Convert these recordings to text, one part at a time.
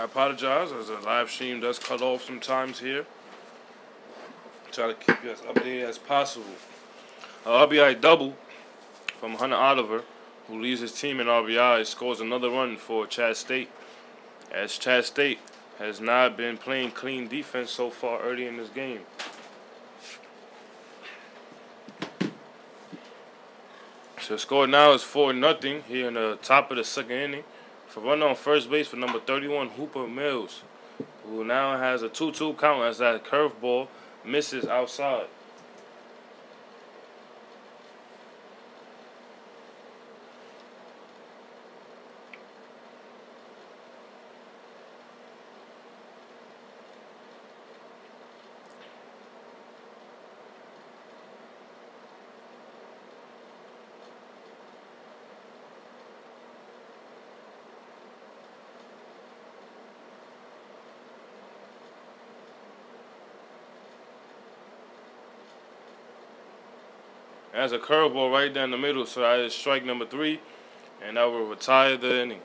apologize as the live stream does cut off sometimes here. Try to keep you as updated as possible. RBI double from Hunter Oliver, who leads his team in RBI, scores another run for Chat State, as Chat State has not been playing clean defense so far early in this game. So the score now is 4-0 here in the top of the second inning. For runner on first base for number 31, Hooper Mills, who now has a 2-2 count as that curveball misses outside. That's a curveball right down the middle, so that is strike number 3, and that will retire the inning.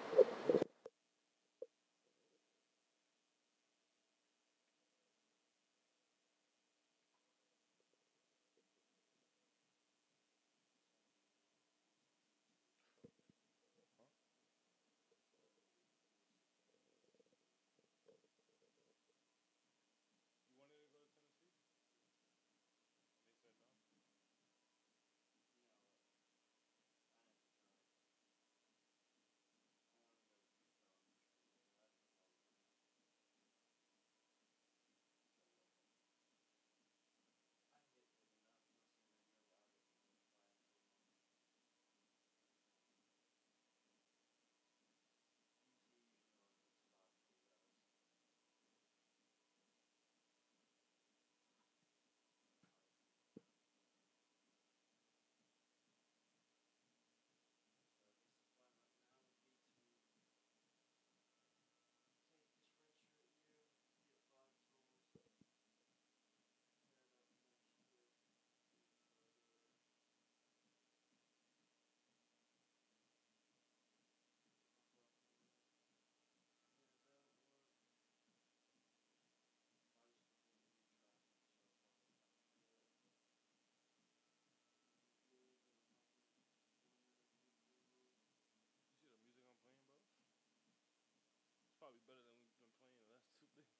Probably better than we've been playing the last 2 days.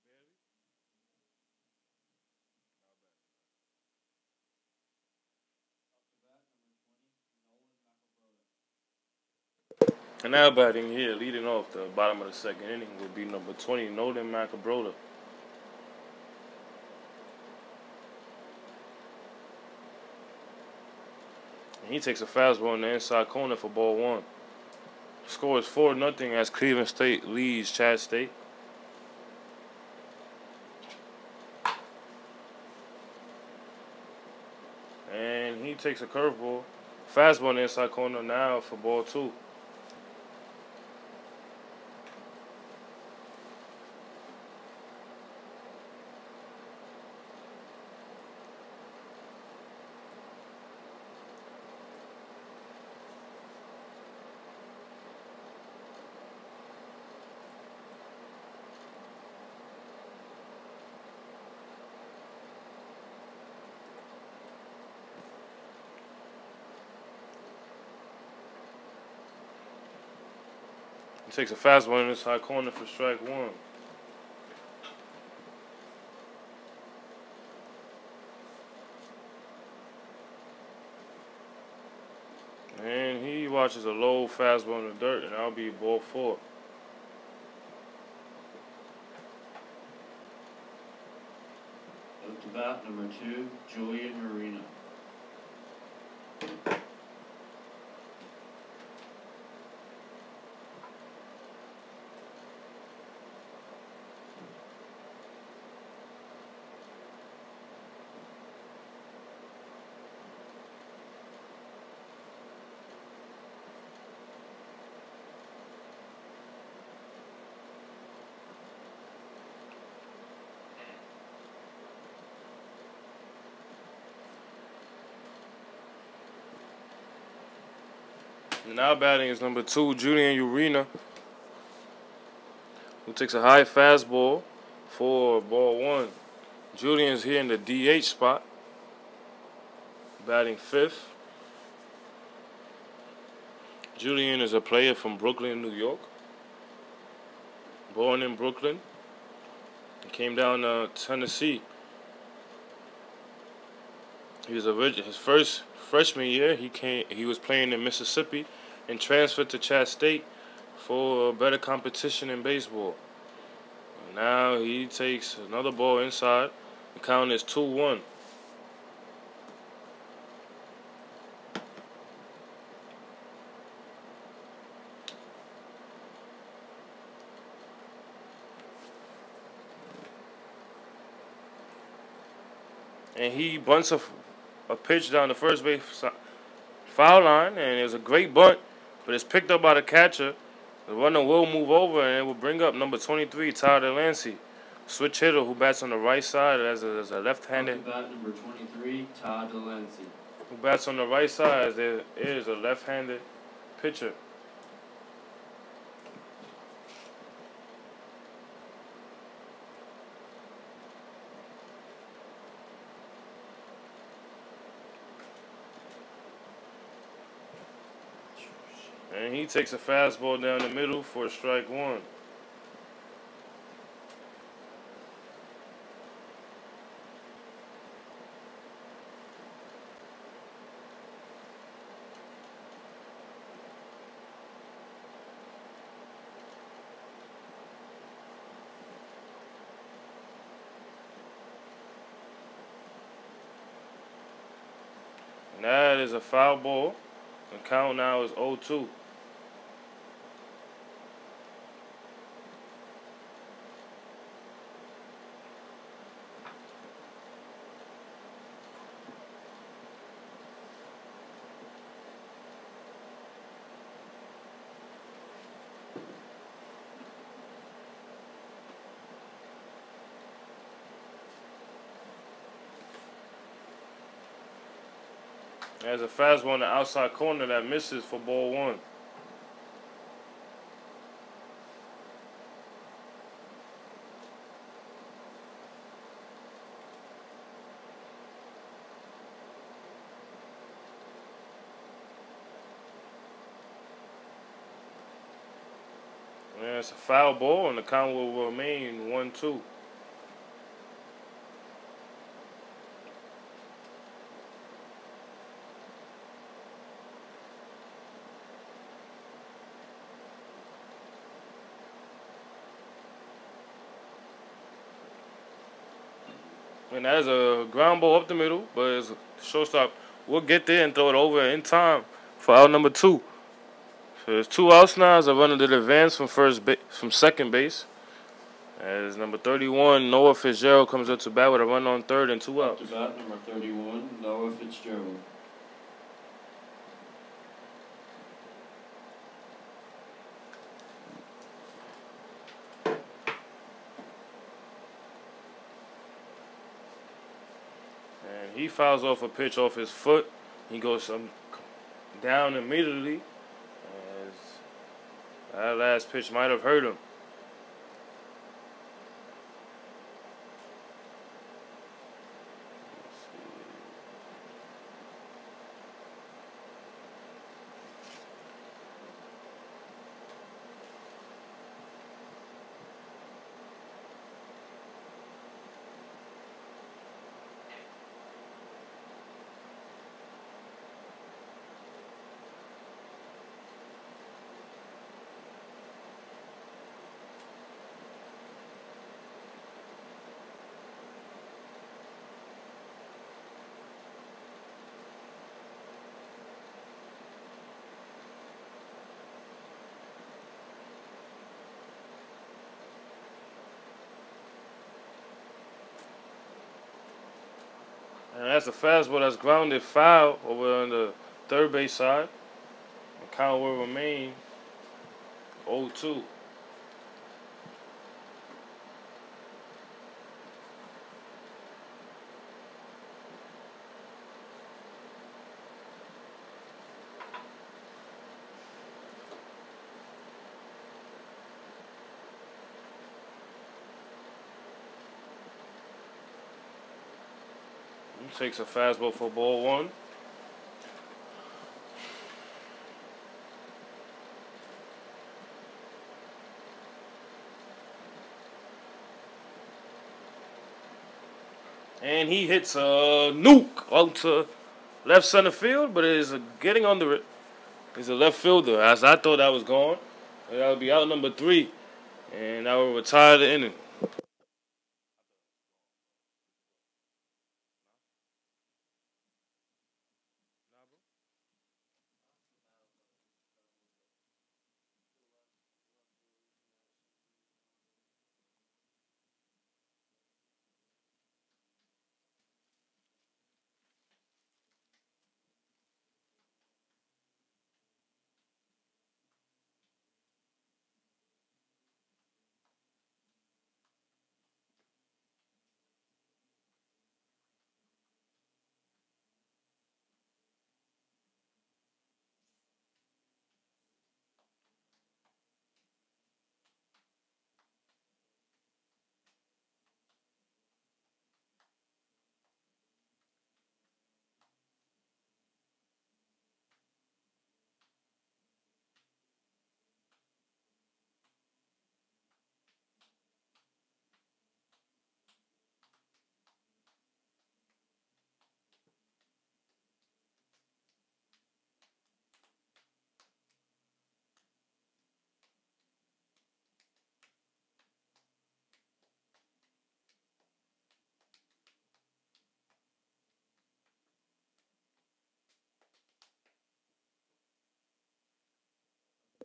Barely. Not bad. And now batting here, leading off the bottom of the second inning, will be number 20, Nolan Macabroda. And he takes a fastball in the inside corner for ball 1. The score is 4-0 as Cleveland State leads Chat State. And he takes a curveball. Fastball in the inside corner now for ball 2. He takes a fastball in the inside corner for strike 1. And he watches a low fastball in the dirt, and that'll be ball 4. Up to bat, number 2, Julian Marina. Now batting is number 2, Julian Urena. who takes a high fastball for ball one. Julian's here in the DH spot, batting fifth. Julian is a player from Brooklyn, New York. Born in Brooklyn. He came down to Tennessee. His first freshman year, he was playing in Mississippi and transferred to Chattanooga State for better competition in baseball. And now he takes another ball inside. The count is 2-1. And he bunts a pitch down the first base foul line, and it was a great bunt, but it's picked up by the catcher. The runner will move over, and it will bring up number 23, Todd Delancey, switch hitter who bats on the right side as a left-handed. Bat number 23, Todd Delancey. Who bats on the right side as there is a left-handed pitcher. And he takes a fastball down the middle for strike one. And that is a foul ball. The count now is 0-2. There's a fastball in the outside corner that misses for ball one. And it's a foul ball, and the count will remain 1-2. And that is a ground ball up the middle, but it's a shortstop. We'll get there and throw it over in time for out number 2. So there's 2 outs now as a runner did advance from second base. As number 31, Noah Fitzgerald comes up to bat with a run on third and 2 outs. To bat number 31, Noah Fitzgerald. And he fouls off a pitch off his foot. He goes down immediately, as that last pitch might have hurt him. And that's a fastball that's grounded foul over on the third base side. The count will remain 0-2. He takes a fastball for ball one. And he hits a nuke out to left center field, but it is getting under it. He's a left fielder. As I thought that was gone. That would be out number 3. And I will retire the inning.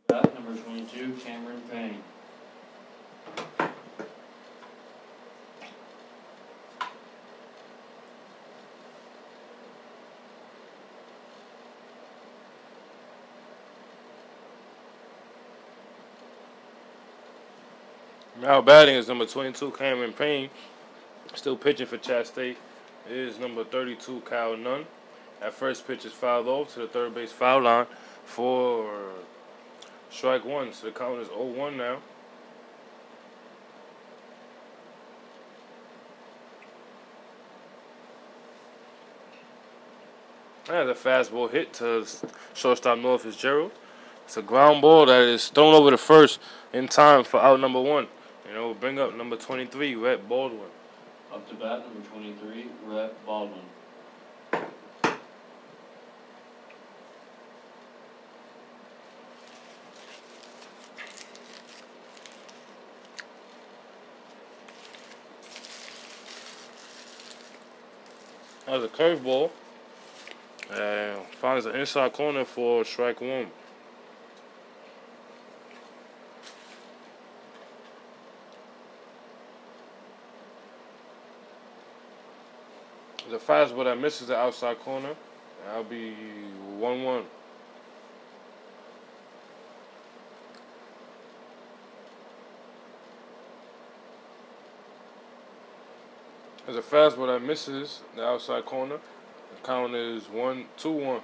Bat number 22, Cameron Payne. Now batting is number 22, Cameron Payne. Still pitching for Chat State is number 32, Kyle Nunn. That first pitch is fouled off to the third base foul line for strike one. So the count is 0-1 now. That's a fastball hit to shortstop Noah Fitzgerald. It's a ground ball that is thrown over the first in time for out number 1. And it will bring up number 23, Rhett Baldwin. Up to bat number 23, Rhett Baldwin. That was a curveball. Finds the inside corner for strike 1. The fastball that misses the outside corner. That'll be 1-1. There's a fastball that misses the outside corner. The count is 2-1.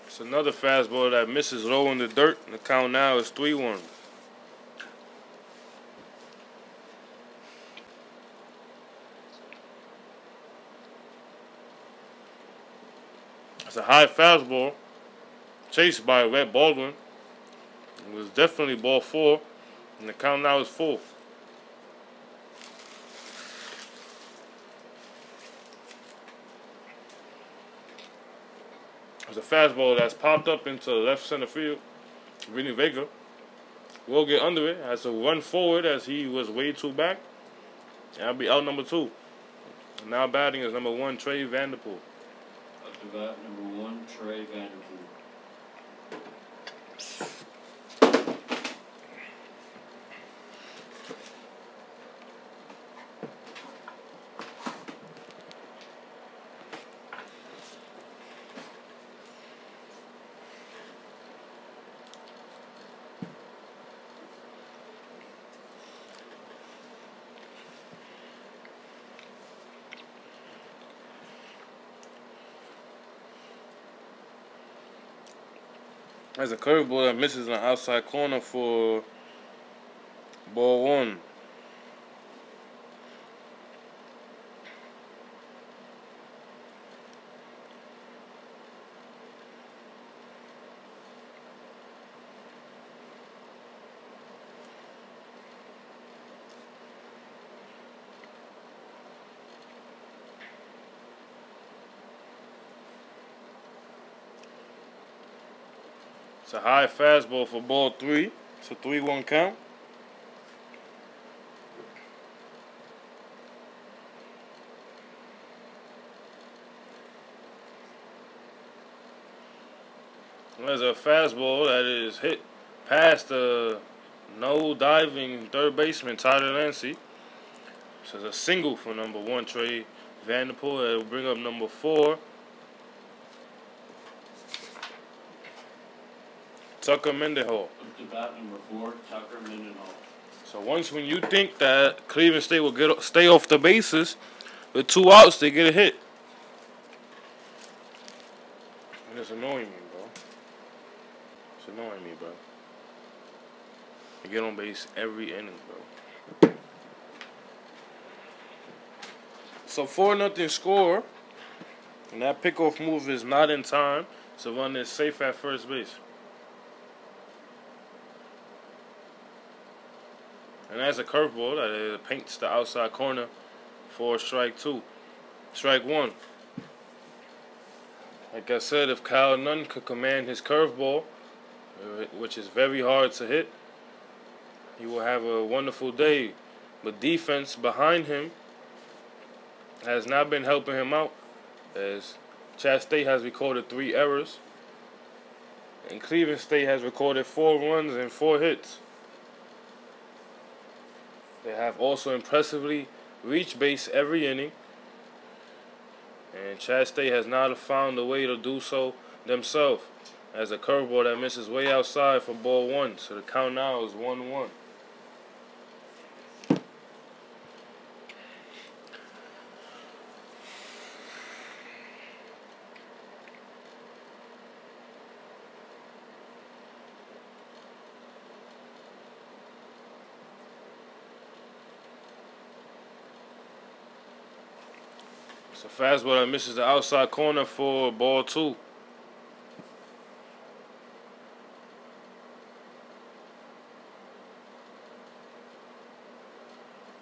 It's another fastball that misses low in the dirt. The count now is 3-1. It's a high fastball chased by Rhett Baldwin. It was definitely ball 4, and the count now is 4. It's a fastball that's popped up into left center field. Vinny Vega will get under it. Has to run forward as he was way too back. That'll be out number 2. And now batting is number 1, Trey Vanderpool. Up to bat number 1, Trey Vanderpool. That's a curveball that misses on the outside corner for ball 1. It's a high fastball for ball 3. It's a 3-1 count. There's a fastball that is hit past the no diving third baseman Tyler Lancey. So it's a single for number 1 Trey Vanderpool. That will bring up number 4 Tucker Mendenhall. Up to bat number 4, Tucker Mendenhall. So when you think that Cleveland State will stay off the bases with 2 outs, they get a hit. And it's annoying me, bro. It's annoying me, bro. They get on base every inning, bro. So 4-0 score, and that pickoff move is not in time. So run is safe at first base. And that's a curveball that paints the outside corner for strike 2. Strike 1. Like I said, if Kyle Nunn could command his curveball, which is very hard to hit, he will have a wonderful day. But defense behind him has not been helping him out, as Chat State has recorded 3 errors, and Cleveland State has recorded 4 runs and 4 hits. They have also impressively reached base every inning, and Chat State has not found a way to do so themselves, as a curveball that misses way outside for ball 1. So the count now is 1-1. It's a fastball that misses the outside corner for ball 2.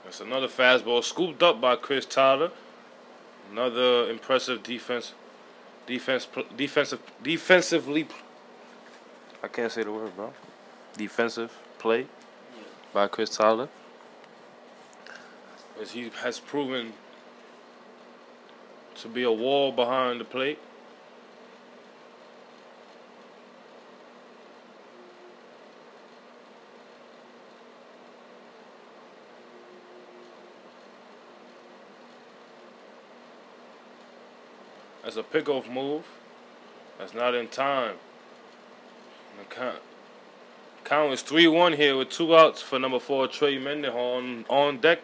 That's another fastball scooped up by Chris Tyler. Another impressive defensively. I can't say the word, bro. Defensive play by Chris Tyler, as he has proven to be a wall behind the plate. That's a pickoff move. That's not in time. The count is 3-1 here with 2 outs for number 4 Trey Mendenhall. On deck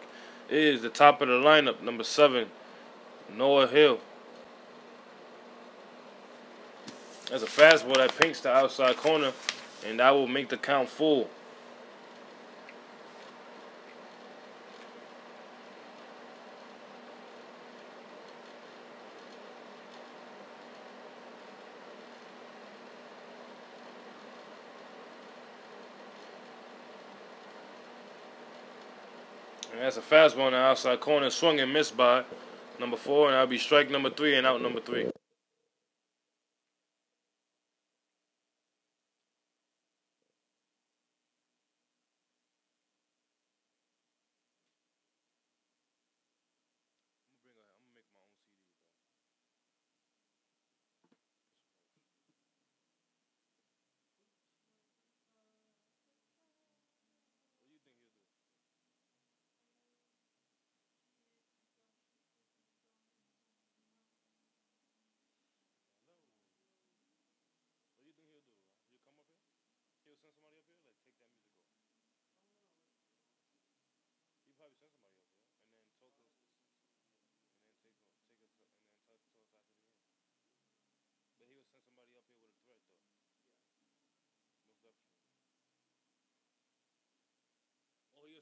is the top of the lineup, number 7 Noah Hill. That's a fastball that paints the outside corner, and that will make the count full. And that's a fastball on the outside corner, swung and missed by number 4, and that'll be strike number 3 and out number 3.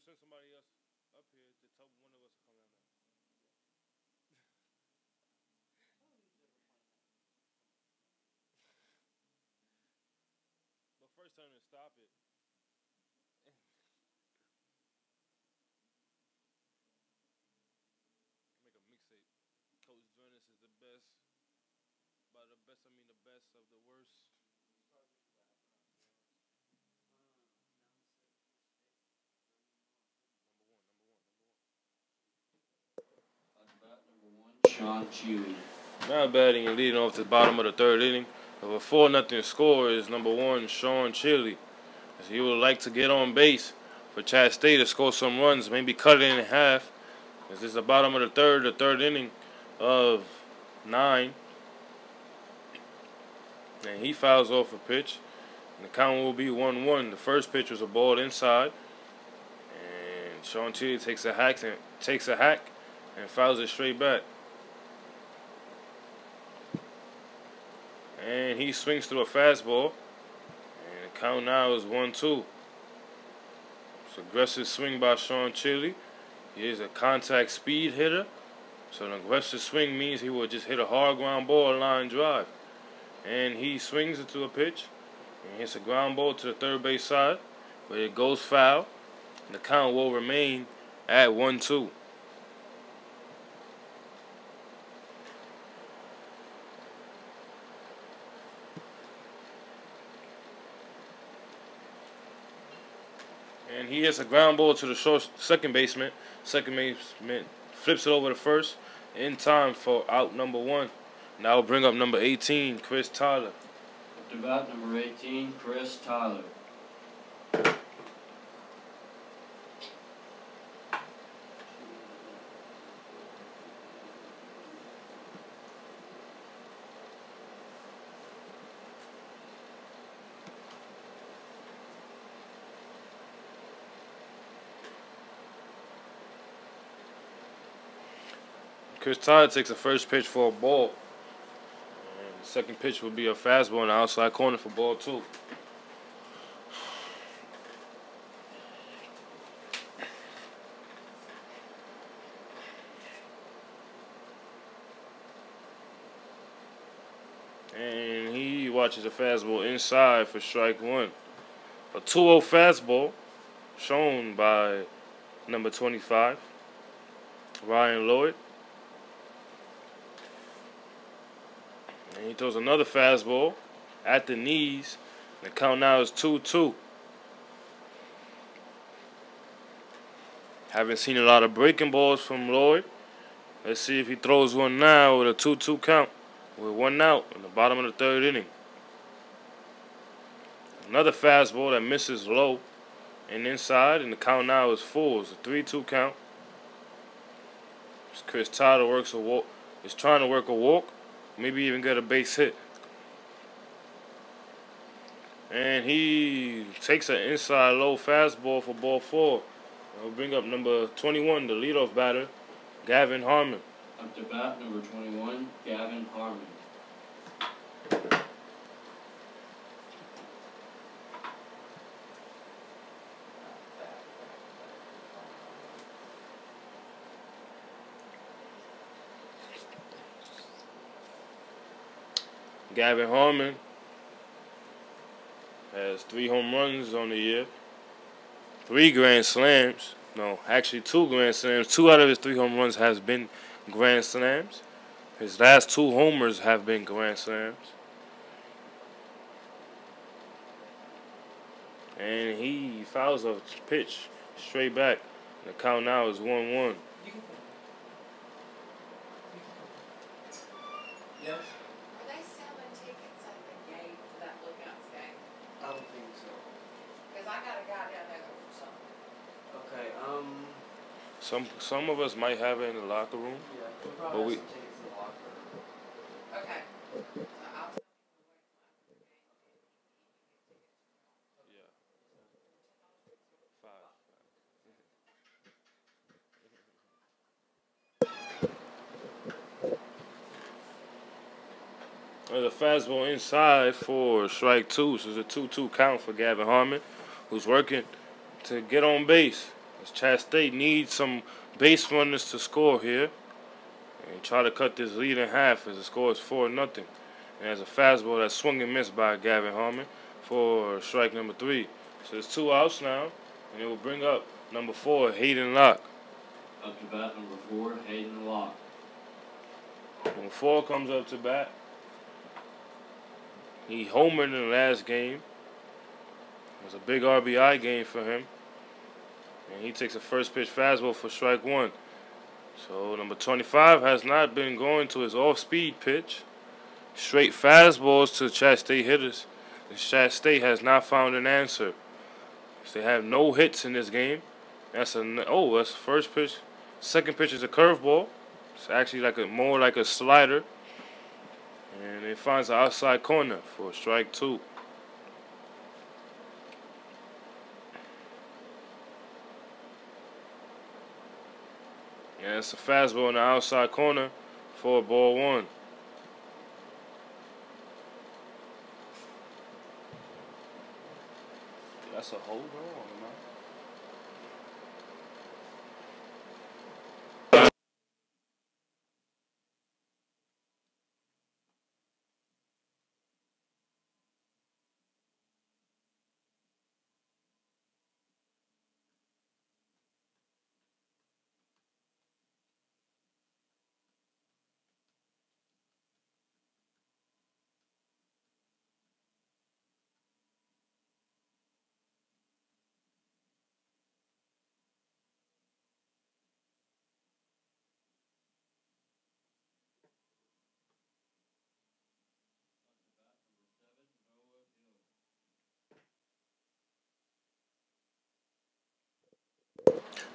send somebody else up here to tell one of us to come down there. But first, tell him to stop it. Make a mixtape. Coach Jonas is the best. By the best, I mean the best of the worst. Sean Chewy. Now batting and leading off to the bottom of the third inning of a 4-0 score is number 1, Sean Chili. As he would like to get on base for Chat State to score some runs, maybe cut it in half. As this is the bottom of the third inning of 9. And he fouls off a pitch. And the count will be 1-1. The first pitch was a ball inside. And Sean Chili takes a hack and fouls it straight back. And he swings through a fastball. And the count now is 1-2. It's an aggressive swing by Sean Chili. He is a contact speed hitter. So an aggressive swing means he will just hit a hard ground ball, line drive. And he swings into a pitch. And hits a ground ball to the third base side. But it goes foul. And the count will remain at 1-2. And he hits a ground ball to the second baseman. Second baseman flips it over to first in time for out number 1. Now we'll bring up number 18, Chris Tyler. Up to bat, number 18, Chris Tyler. Chris Tyler takes the first pitch for a ball. And the second pitch will be a fastball in the outside corner for ball 2. And he watches a fastball inside for strike 1. A 2-0 fastball shown by number 25, Ryan Lloyd. And he throws another fastball at the knees. The count now is 2-2. Haven't seen a lot of breaking balls from Lloyd. Let's see if he throws one now with a 2-2 count. With 1 out in the bottom of the third inning. Another fastball that misses low and inside, and the count now is 4. It's a 3-2 count. Chris Tyler is trying to work a walk. Maybe even get a base hit. And he takes an inside low fastball for ball 4. We'll bring up number 21, the leadoff batter, Gavin Harmon. Up to bat, number 21, Gavin Harmon. Gavin Harmon has 3 home runs on the year, 3 grand slams. No, actually 2 grand slams. 2 out of his 3 home runs has been grand slams. His last 2 homers have been grand slams. And he fouls a pitch straight back. The count now is 1-1. Yes? I got a guy down there for something. Okay, Some of us might have it in the locker room. yeah, we'll But probably we- have some tickets in the locker room. Okay. So I'll tell Yeah. 5. There's a fastball inside for strike 2. So it's a 2-2 count for Gavin Harmon, who's working to get on base. As Chat State needs some base runners to score here and try to cut this lead in half as the score is 4-0. And there's a fastball that's swung and missed by Gavin Harmon for strike number 3. So there's 2 outs now, and it will bring up number 4, Hayden Locke. Up to bat, number 4, Hayden Locke. Number 4 comes up to bat. He homered in the last game. It was a big RBI game for him. And he takes a first pitch fastball for strike 1. So number 25 has not been going to his off-speed pitch. Straight fastballs to Chat State hitters. And Chat State has not found an answer. They have no hits in this game. That's first pitch. Second pitch is a curveball. It's actually more like a slider. And it finds the outside corner for strike 2. And it's a fastball in the outside corner for ball 1. That's a hold on, man.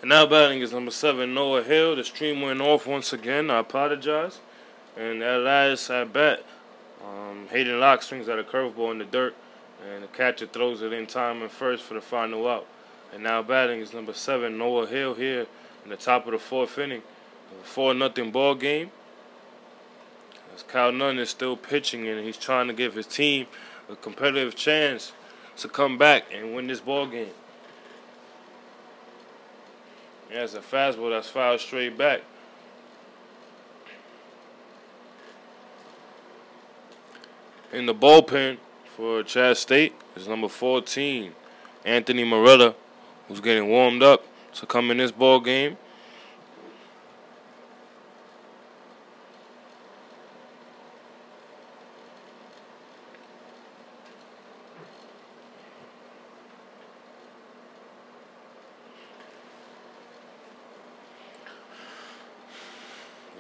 And now batting is number 7, Noah Hill. The stream went off once again. I apologize. And that last at bat, Hayden Locke swings at a curveball in the dirt, and the catcher throws it in time and first for the final out. And now batting is number 7, Noah Hill here in the top of the 4th inning. A 4-0 ball game. As Kyle Nunn is still pitching, and he's trying to give his team a competitive chance to come back and win this ball game. There's a fastball that's fouled straight back. In the bullpen for Chat State is number 14, Anthony Morella, who's getting warmed up to come in this ball game.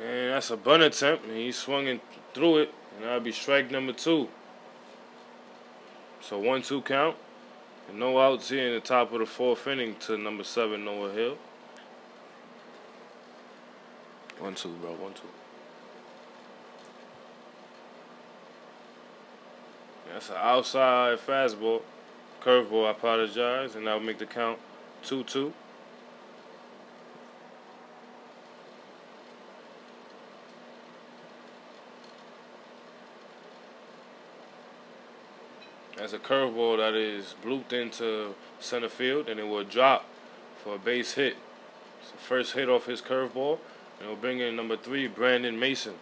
And that's a bunt attempt, and he's swinging through it, and that'll be strike number 2. So 1-2 count, and no outs here in the top of the 4th inning to number 7, Noah Hill. 1-2, bro, 1-2. That's an outside fastball, curveball, I apologize, and that'll make the count 2-2. That's a curveball that is blooped into center field, and it will drop for a base hit. It's the first hit off his curveball, and it will bring in number 3, Brandon Mason.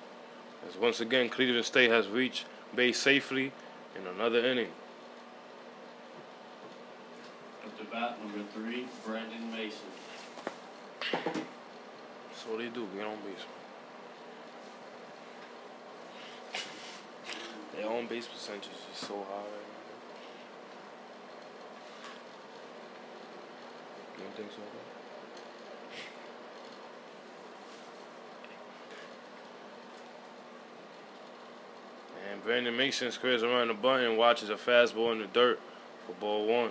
As once again, Cleveland State has reached base safely in another inning. Up to bat, number 3, Brandon Mason. That's what they do, get on base. Their on base percentage is so high right now. You don't think so, bro? And Brandon Mason squares around the bunt and watches a fastball in the dirt for ball 1.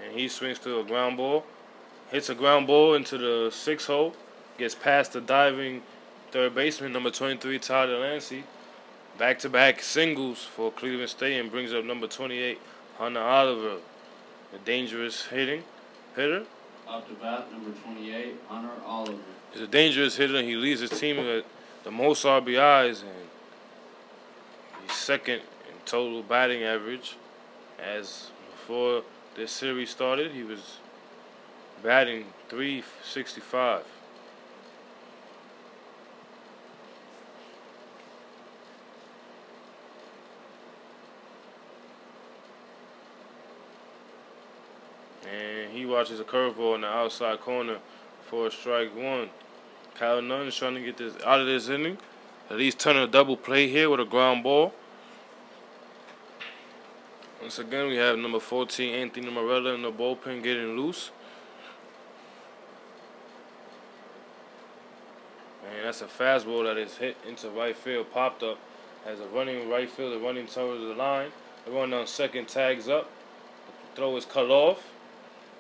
And he swings to a ground ball, hits a ground ball into the 6th hole, gets past the diving third baseman, number 23, Tyler Lancey. Back-to-back singles for Cleveland State, and brings up number 28, Hunter Oliver, a dangerous hitter. Up to bat, number 28, Hunter Oliver. He's a dangerous hitter. He leads his team with the most RBIs, and he's second in total batting average. As before this series started, he was batting .365. And he watches a curveball in the outside corner for a strike one. Kyle Nunn is trying to get this out of this inning. At least turn a double play here with a ground ball. Once again, we have number 14, Anthony Morella, in the bullpen getting loose. And that's a fastball that is hit into right field, popped up. Has a running right fielder running towards the line. The run on second tags up. The throw is cut off.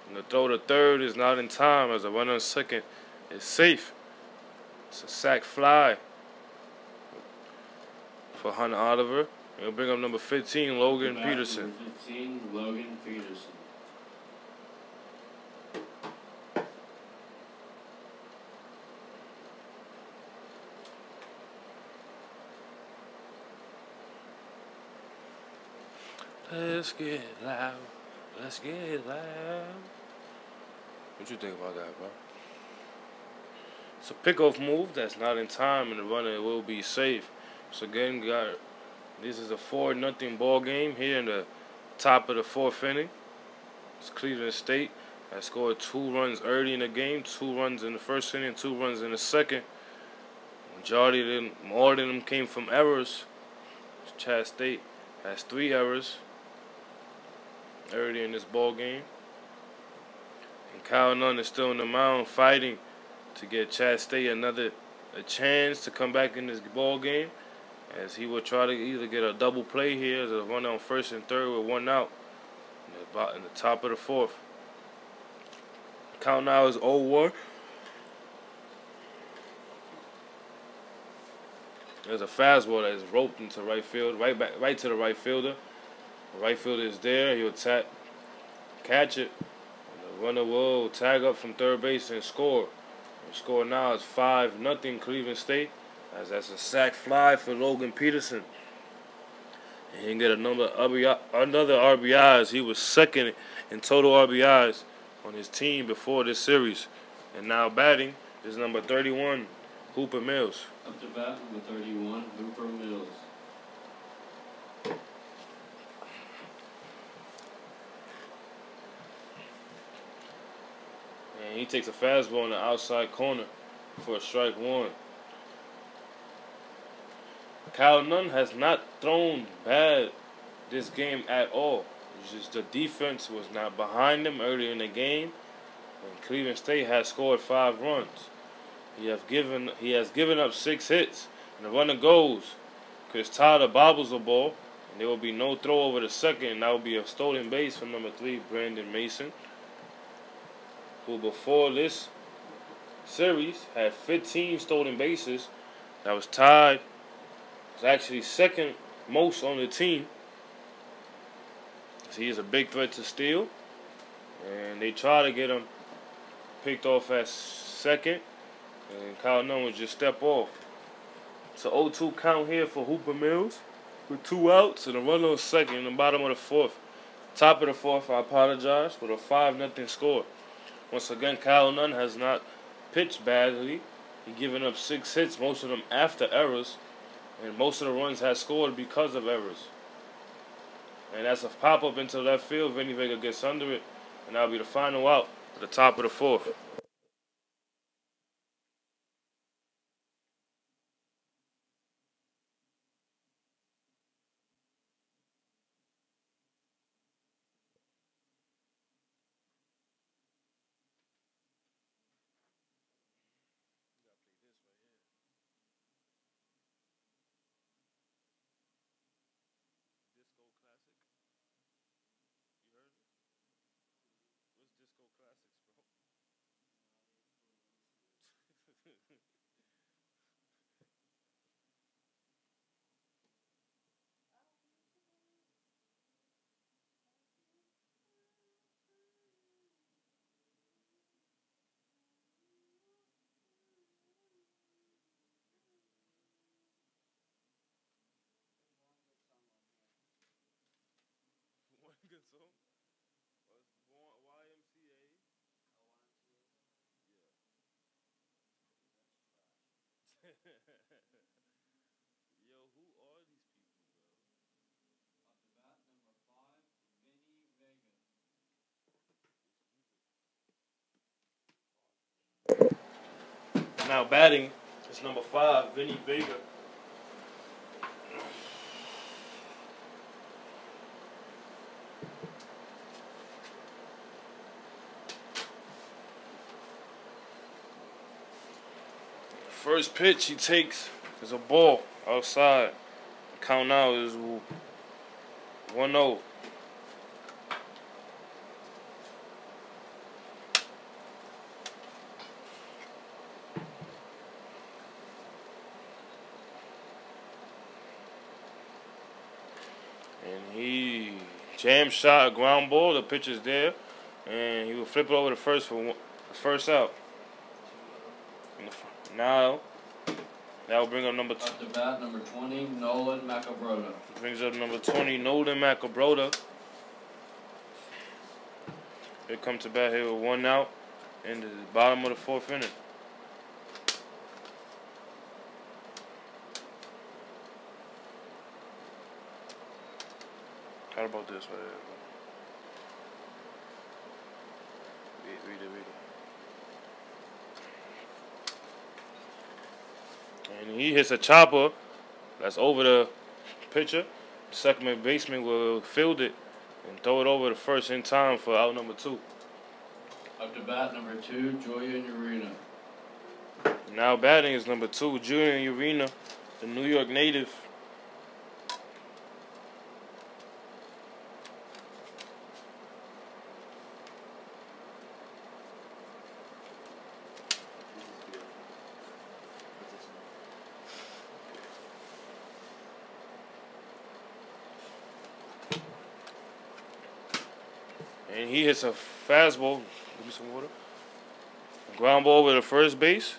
And the throw to third is not in time as the run on second is safe. It's a sac fly for Hunter Oliver. He'll bring up number 15, Logan Peterson. Number 15, Logan Peterson. Let's get loud. Let's get loud. What you think about that, bro? It's a pickoff move that's not in time, and the runner will be safe. So again, this is a 4-0 ball game here in the top of the fourth inning. It's Cleveland State that scored 2 runs early in the game, 2 runs in the first inning, 2 runs in the second. Majority of them, more than them, came from errors. Chattanooga State has 3 errors early in this ball game. And Kyle Nunn is still on the mound fighting to get Chattanooga State a chance to come back in this ball game, as he will try to either get a double play here as a run on first and third with 1 out in the top of the fourth. The count now is 0-1. There's a fastball that is roped into right field, right to the right fielder. The right fielder is there. He'll catch it. And the runner will tag up from third base and score. The score now is 5-0 Cleveland State, as that's a sac fly for Logan Peterson. And he can get another RBIs. He was second in total RBIs on his team before this series. And now batting is number 31, Hooper Mills. Up to bat, number 31, Hooper Mills. And he takes a fastball in the outside corner for a strike one. Kyle Nunn has not thrown bad this game at all. It's just the defense was not behind him early in the game, and Cleveland State has scored 5 runs. He has given up 6 hits, and the runner goes. Chris Tyler bobbles the ball, and there will be no throw over the second, and that will be a stolen base from number 3, Brandon Mason, who before this series had 15 stolen bases. That was tied. It's actually second most on the team. So he is a big threat to steal. And they try to get him picked off at second. And Kyle Nunn would just step off. It's an 0-2 count here for Hooper Mills with 2 outs and a run on second in the bottom of the fourth. Top of the fourth, I apologize, with a 5-0 score. Once again, Kyle Nunn has not pitched badly. He's given up 6 hits, most of them after errors. And most of the runs has scored because of errors. And that's a pop-up into left field. Vinny Vega gets under it. And that'll be the final out at the top of the fourth. Disco classics, bro. Yo, who are these people, bro? Up to bat, number 5, Vinny Vega. Now batting is number 5, Vinny Vega. First pitch he takes is a ball outside. The count now is 1-0. And he jam shot a ground ball. The pitch is there, and he will flip it over to first for the first out. Now, that will bring up number 2. Up to bat, number 20, Nolan Macabrota. Brings up number 20, Nolan Macabrota. Here comes to bat here with 1 out in the bottom of the 4th inning. How about this right here? Read it. And he hits a chopper that's over the pitcher. The second baseman will field it and throw it over to first in time for out number 2. Up to bat, number 2, Julian Urena. Now batting is number 2, Julian Urena, the New York native. And he hits a fastball. Give me some water. A ground ball over to first base.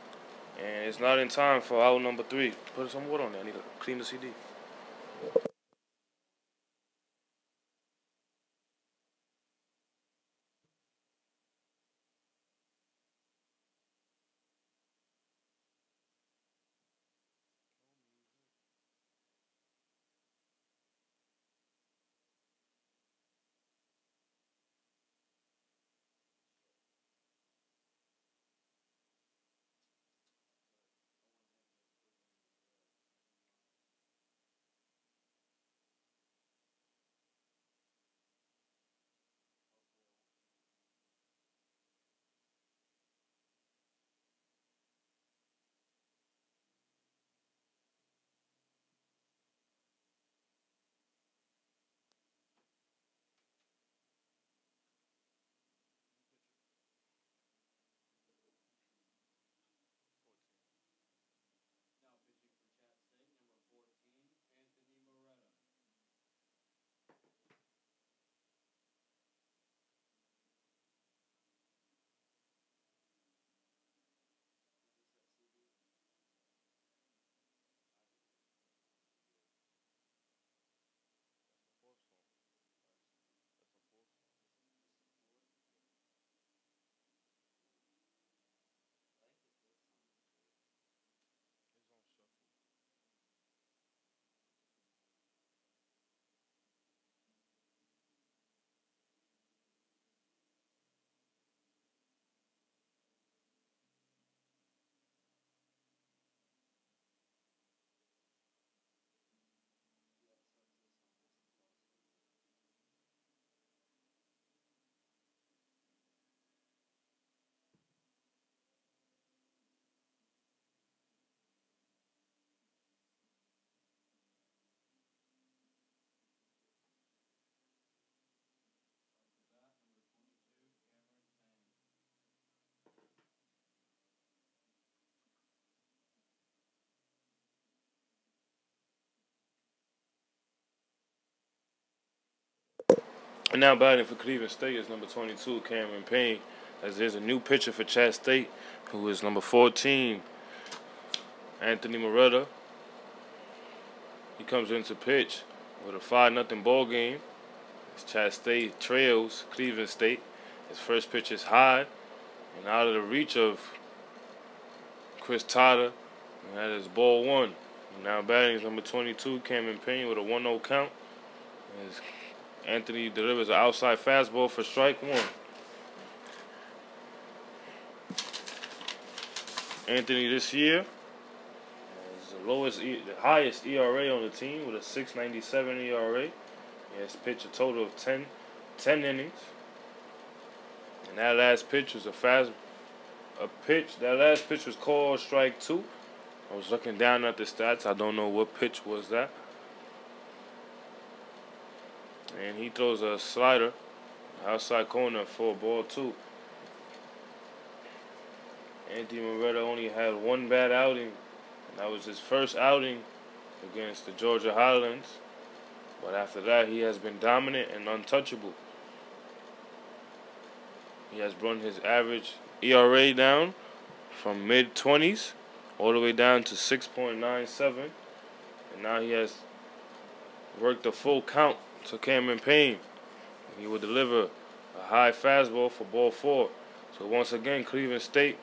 And it's not in time for out number 3. Put some water on there. I need to clean the CD. Now pitching for Chat State, number 14, Anthony Moretta. And now batting for Cleveland State is number 22, Cameron Payne. As there's a new pitcher for Chat State, who is number 14, Anthony Moretta. He comes in to pitch with a 5-0 ball game. As Chat State trails Cleveland State. His first pitch is high and out of the reach of Chris Totter And that is ball one. Now batting is number 22, Cameron Payne, with a 1-0 count. As Anthony delivers an outside fastball for strike one. Anthony this year has the highest ERA on the team with a 6.97 ERA. He has pitched a total of 10 innings. And that last pitch was that last pitch was called strike two. I was looking down at the stats. I don't know what pitch was that. And he throws a slider outside corner for ball two. Anthony Moretta only had one bad outing. And that was his first outing against the Georgia Highlands. But after that, he has been dominant and untouchable. He has brought his average ERA down from mid-20s all the way down to 6.97. And now he has worked a full count to Cameron Payne. He will deliver a high fastball for ball four. So once again, Cleveland State,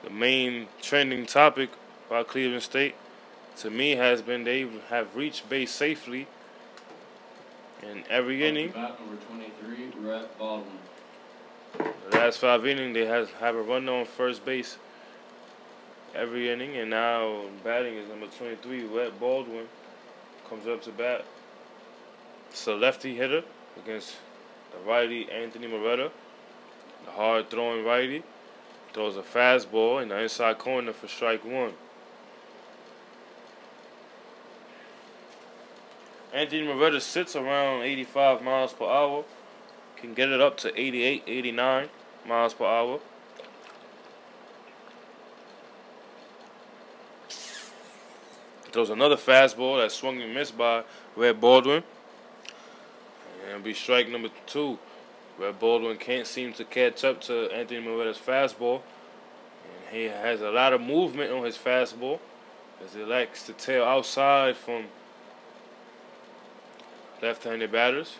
the main trending topic about Cleveland State, to me, has been they have reached base safely in every inning. Bat number 23, Rhett Baldwin. The last 5 innings, they have a runner on first base every inning, and now batting is number 23, Rhett Baldwin, comes up to bat. It's a lefty hitter against the righty Anthony Moretta, the hard-throwing righty. Throws a fastball in the inside corner for strike one. Anthony Moretta sits around 85 miles per hour. Can get it up to 88, 89 miles per hour. Throws another fastball that swung and missed by Rhett Baldwin. And it'll be strike number two. Rhett Baldwin can't seem to catch up to Anthony Moretta's fastball. And he has a lot of movement on his fastball as he likes to tail outside from left-handed batters.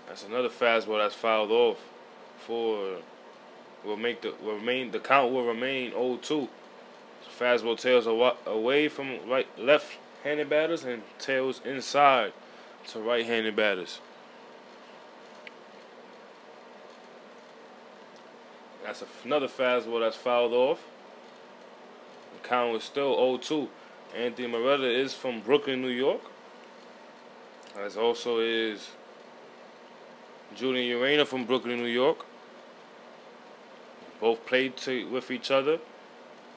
That's another fastball that's fouled off. The count will remain 0-2. Fastball tails away from left-handed batters and tails inside to right-handed batters. That's another fastball that's fouled off. The count is still 0-2. Anthony Moretta is from Brooklyn, New York. As also is Julian Urena from Brooklyn, New York. Both played with each other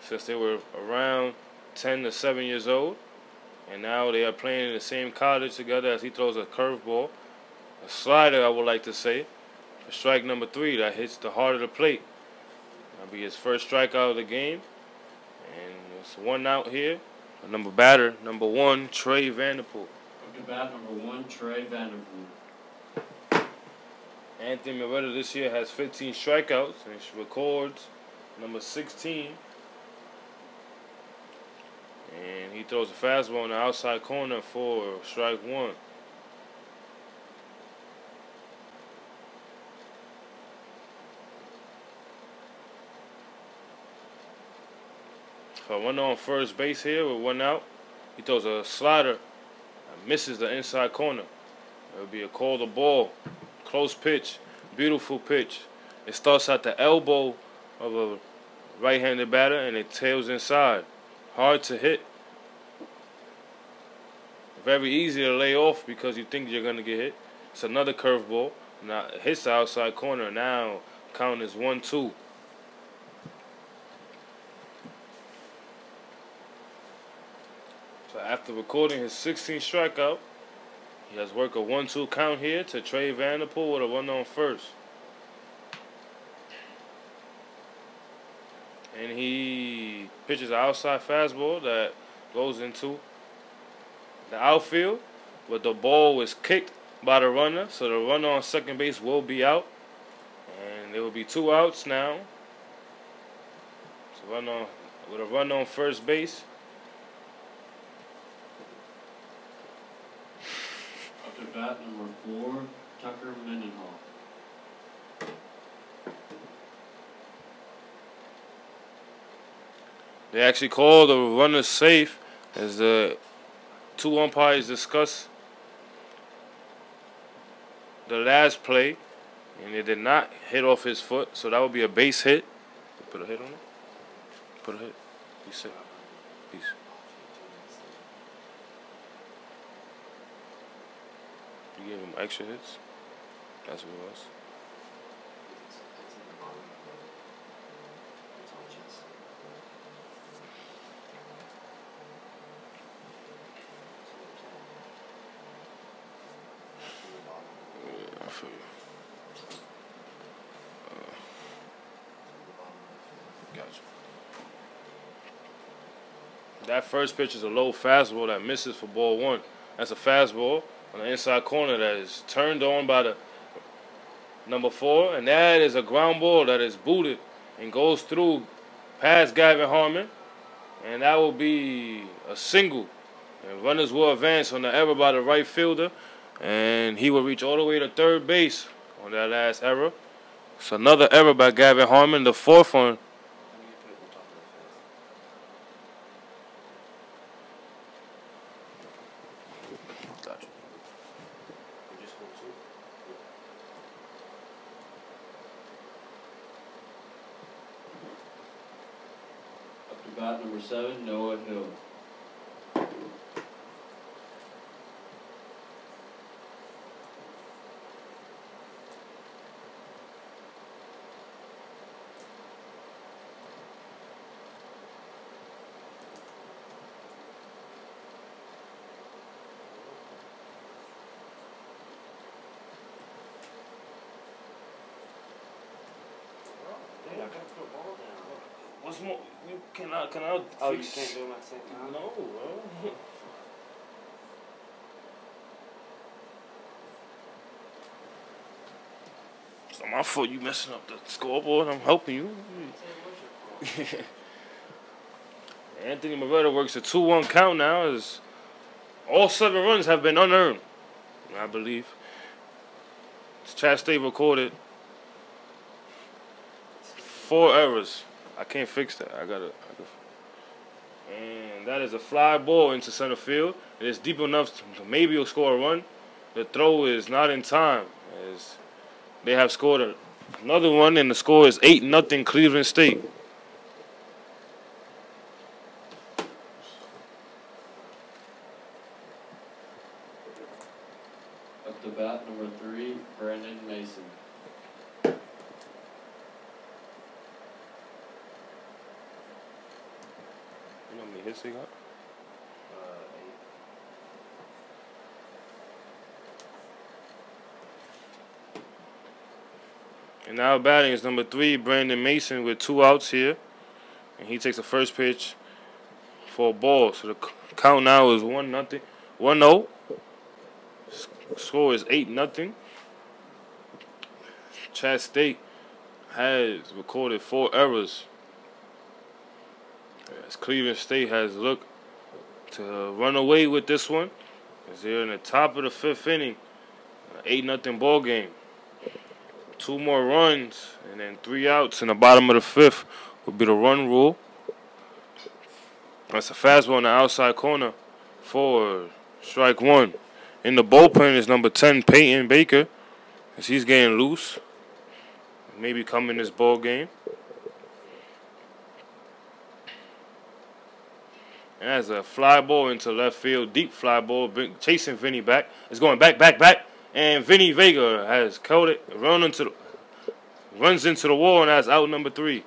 since they were around 10 to 7 years old. And now they are playing in the same college together as he throws a curveball. A slider, I would like to say, for strike number 3 that hits the heart of the plate. That'll be his first strikeout of the game. And it's one out here. Batter, number 1, Trey Vanderpool. Up to bat number 1, Trey Vanderpool. Anthony Moretta this year has 15 strikeouts and he records number 16. And he throws a fastball in the outside corner for strike 1. So one on first base here with 1 out. He throws a slider that misses the inside corner. It'll be a call to ball. Close pitch. Beautiful pitch. It starts at the elbow of a right-handed batter and it tails inside. Hard to hit. Very easy to lay off because you think you're going to get hit. It's another curveball. Now it hits the outside corner. Now count is 1-2. So after recording his 16th strikeout, he has worked a 1-2 count here to Trey Vanderpool with a 1 on first. And he pitches an outside fastball that goes into the outfield, but the ball was kicked by the runner, so the runner on second base will be out. And there will be 2 outs now. So with a runner on first base. Up to bat number 4, Tucker Mendenhall. They actually called the runner safe as the two umpires discuss the last play, and it did not hit off his foot, so that would be a base hit. Put a hit on it. Put a hit. Be safe. Peace. You gave him extra hits? That's what it was. Yeah, I feel you. Gotcha. That first pitch is a low fastball that misses for ball one. That's a fastball on the inside corner that is turned on by the number 4, and that is a ground ball that is booted and goes through past Gavin Harmon, and that will be a single. And runners will advance on the error by the right fielder, and he will reach all the way to third base on that last error. So another error by Gavin Harmon, the 4th one. Gotcha. Up to bat number 7, Noah Hill. What's more? You cannot. Oh, you can't do them at the same time? No, bro. It's not my fault you messing up the scoreboard. I'm helping you. Anthony Moretta works a 2-1 count now as all 7 runs have been unearned, I believe. Chat State recorded 4 errors. I can't fix that. And that is a fly ball into center field. It is deep enough to maybe he'll score a run. The throw is not in time as they have scored another one, and the score is 8-0 Cleveland State. Up to bat number 3, Brandon Mason. You know how many hits he got? 8. And now batting is number 3, Brandon Mason, with 2 outs here. And he takes the first pitch for a ball. So the count now is 1-0. 1-0. Score is 8-0. Chat State has recorded 4 errors, as Cleveland State has looked to run away with this one, as they're in the top of the 5th inning, an 8-0 ball game. 2 more runs and then 3 outs in the bottom of the 5th would be the run rule. That's a fastball in the outside corner for strike 1. In the bullpen is number 10, Peyton Baker, as he's getting loose. Maybe come in this ball game. And that's a fly ball into left field, deep fly ball, chasing Vinny back. It's going back. And Vinny Vega has caught it, runs into the wall, and that's out number 3.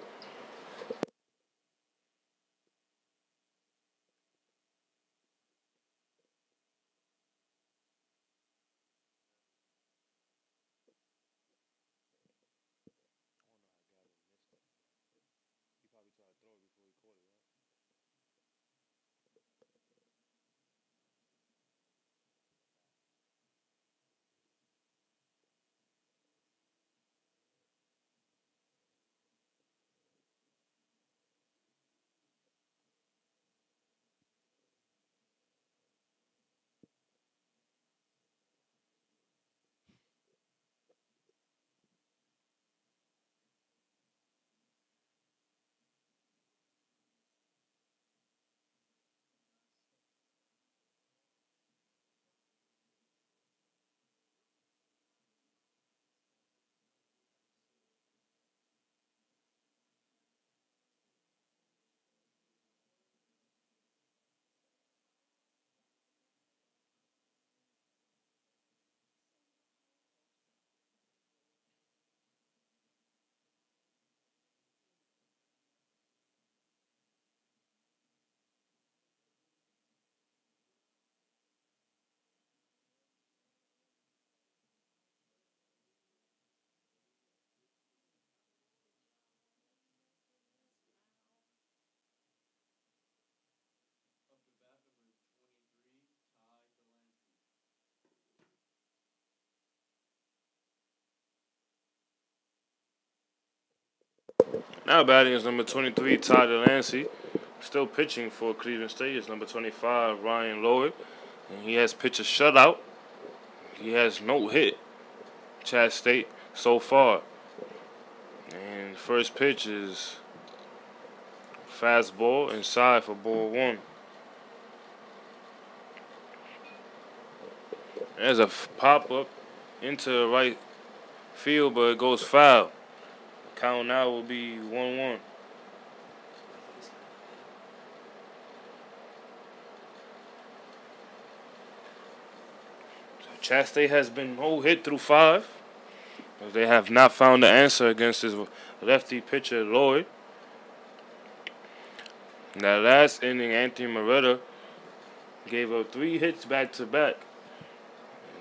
Now batting is number 23, Tyler Lancey. Still pitching for Cleveland State is number 25, Ryan Lloyd. And he has pitched a shutout. He has no hit, Chat State, so far. And first pitch is fastball inside for ball one. There's a pop-up into right field, but it goes foul. The count now will be 1-1. So Chat State has been no hit through 5. They have not found the answer against his lefty pitcher, Lloyd. In that last inning, Anthony Moretta gave up 3 hits back-to-back.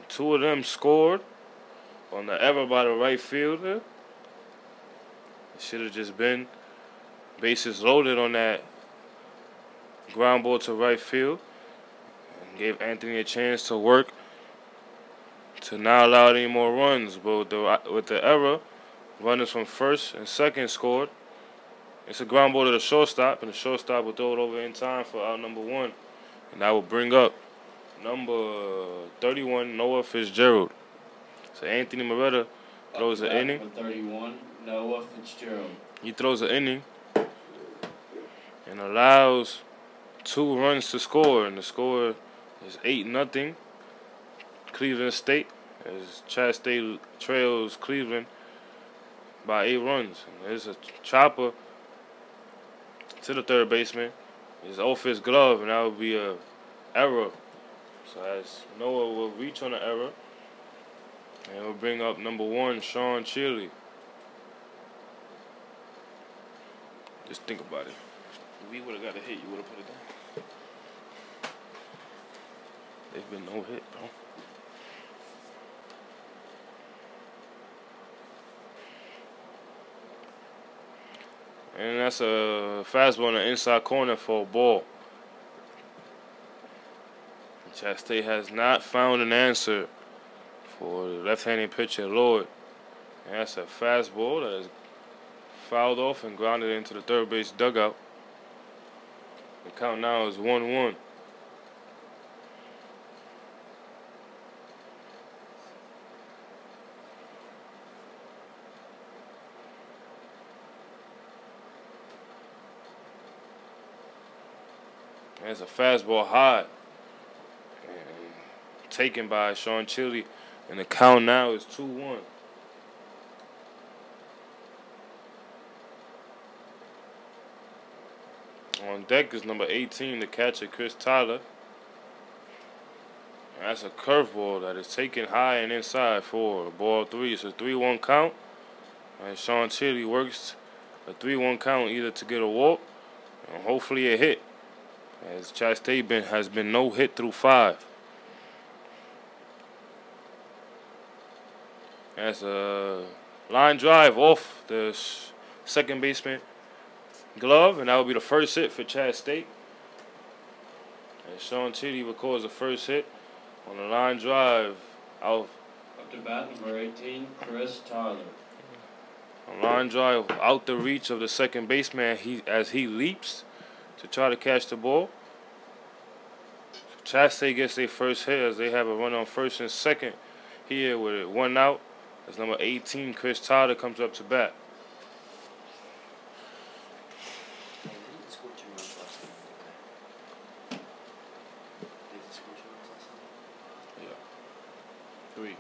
2 of them scored on the error by the right fielder. It should have just been bases loaded on that ground ball to right field. And gave Anthony a chance to work to not allow any more runs. But with the error, runners from first and second scored. It's a ground ball to the shortstop, and the shortstop will throw it over in time for out number 1. And that will bring up number 31, Noah Fitzgerald. So Anthony Moretta throws an inning. Number 31, Noah Fitzgerald. He throws an inning and allows 2 runs to score, and the score is 8-0. Cleveland State, as Chat State trails Cleveland by 8 runs. And there's a chopper to the third baseman. It's off his glove, and that would be a error. So as Noah will reach on the error, and we'll bring up number 1, Sean Chile. Just think about it. If we would have got a hit, you would have put it down. They've been no hit, bro. And that's a fastball in the inside corner for a ball. Chat State has not found an answer for the left-handed pitcher, Lloyd. And that's a fastball that is fouled off and grounded into the third base dugout. The count now is 1-1. There's a fastball high. Taken by Sean Chile, and the count now is 2-1. On deck is number 18, the catcher, Chris Tyler. And that's a curveball that is taken high and inside for ball 3. It's a 3-1 count. And Sean Chile works a 3-1 count either to get a walk and hopefully a hit, as Chat State has been no hit through 5. That's a line drive off the second baseman glove, and that will be the first hit for Chat State. And Sean Chitty records the first hit on the line drive out. Up to bat, number 18, Chris Tyler. A line drive out the reach of the second baseman as he leaps to try to catch the ball. Chat State gets their first hit as they have a run on first and second here with 1 out. As number 18, Chris Tyler, comes up to bat. Yeah. 3. And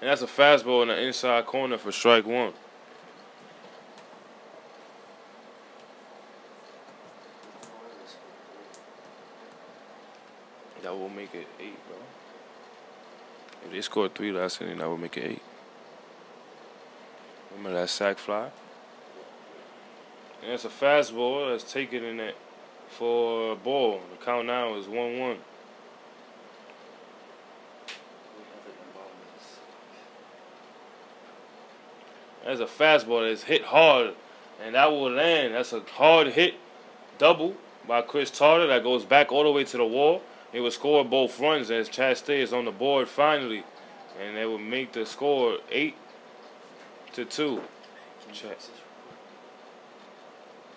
that's a fastball in the inside corner for strike 1. That will make it 8, bro. If they scored 3 last inning, that would make it 8. Remember that sac fly? And it's a fastball that's taken in it for a ball. The count now is 1-1. That's a fastball that's hit hard, and that will land. That's a hard hit double by Chris Tyler that goes back all the way to the wall. It would score both runs as Chat State is on the board finally, and they would make the score 8-2.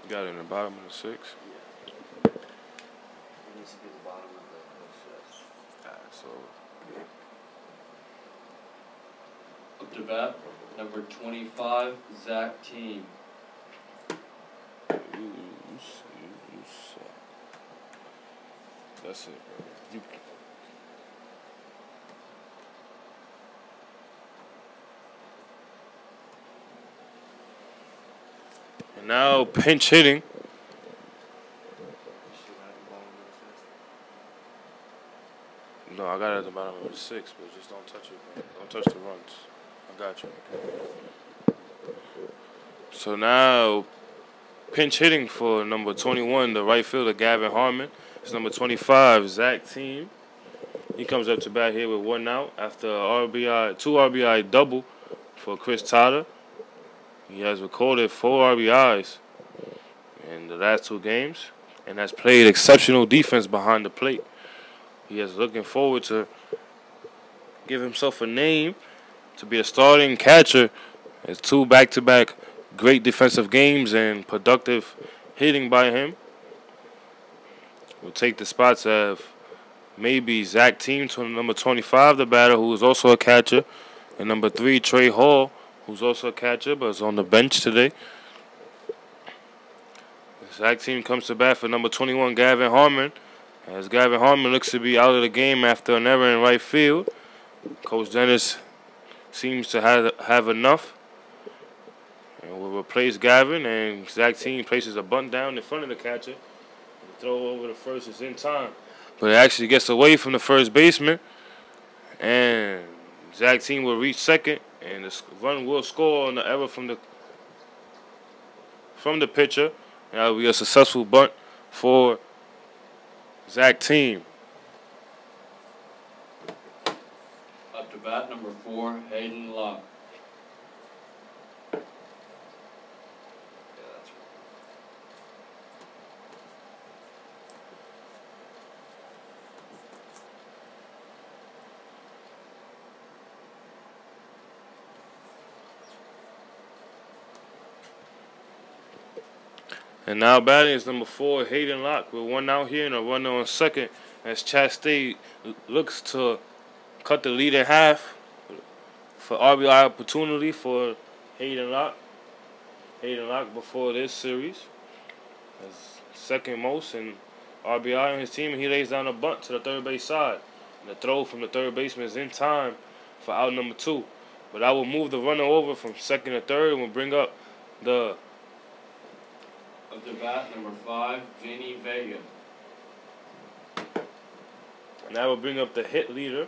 Got it in the bottom of the 6. It needs to be the bottom of the 5th. Alright, so Up to bat, number 25, Zach Team. you suck. That's it, bro. You. And now pinch hitting. No, I got it at the bottom of the 6, but just don't touch it, bro. Don't touch the runs. I got you. So now, pinch hitting for number 21, the right fielder, Gavin Harmon. It's number 25, Zach Team. He comes up to bat here with 1 out after two RBI double for Chris Totter. He has recorded 4 RBIs in the last 2 games and has played exceptional defense behind the plate. He is looking forward to give himself a name to be a starting catcher. It's 2 back-to-back great defensive games and productive hitting by him. We'll take the spots of maybe Zach Team to number 25, the batter, who is also a catcher, and number 3, Trey Hall, who's also a catcher but is on the bench today. Zach Team comes to bat for number 21, Gavin Harmon. As Gavin Harmon looks to be out of the game after an error in right field. Coach Dennis seems to have enough. And will replace Gavin, and Zach Team places a bunt down in front of the catcher. The throw over the first is in time. But it actually gets away from the first baseman. And Zach Team will reach second, and the run will score on the error from the pitcher. And that will be a successful bunt for Zach Team. Up to bat, number 4, Hayden Locke. Yeah, that's right. And now batting is number 4, Hayden Locke, with 1 out here and a runner on second as Chat State looks to cut the lead in half for RBI opportunity for Hayden Locke. Hayden Locke before this series is second most in RBI on his team, and he lays down a bunt to the third base side. And the throw from the third baseman is in time for out number 2. But I will move the runner over from second to third and will bring up the Up to bat, number 5, Vinny Vega. And that will bring up the hit leader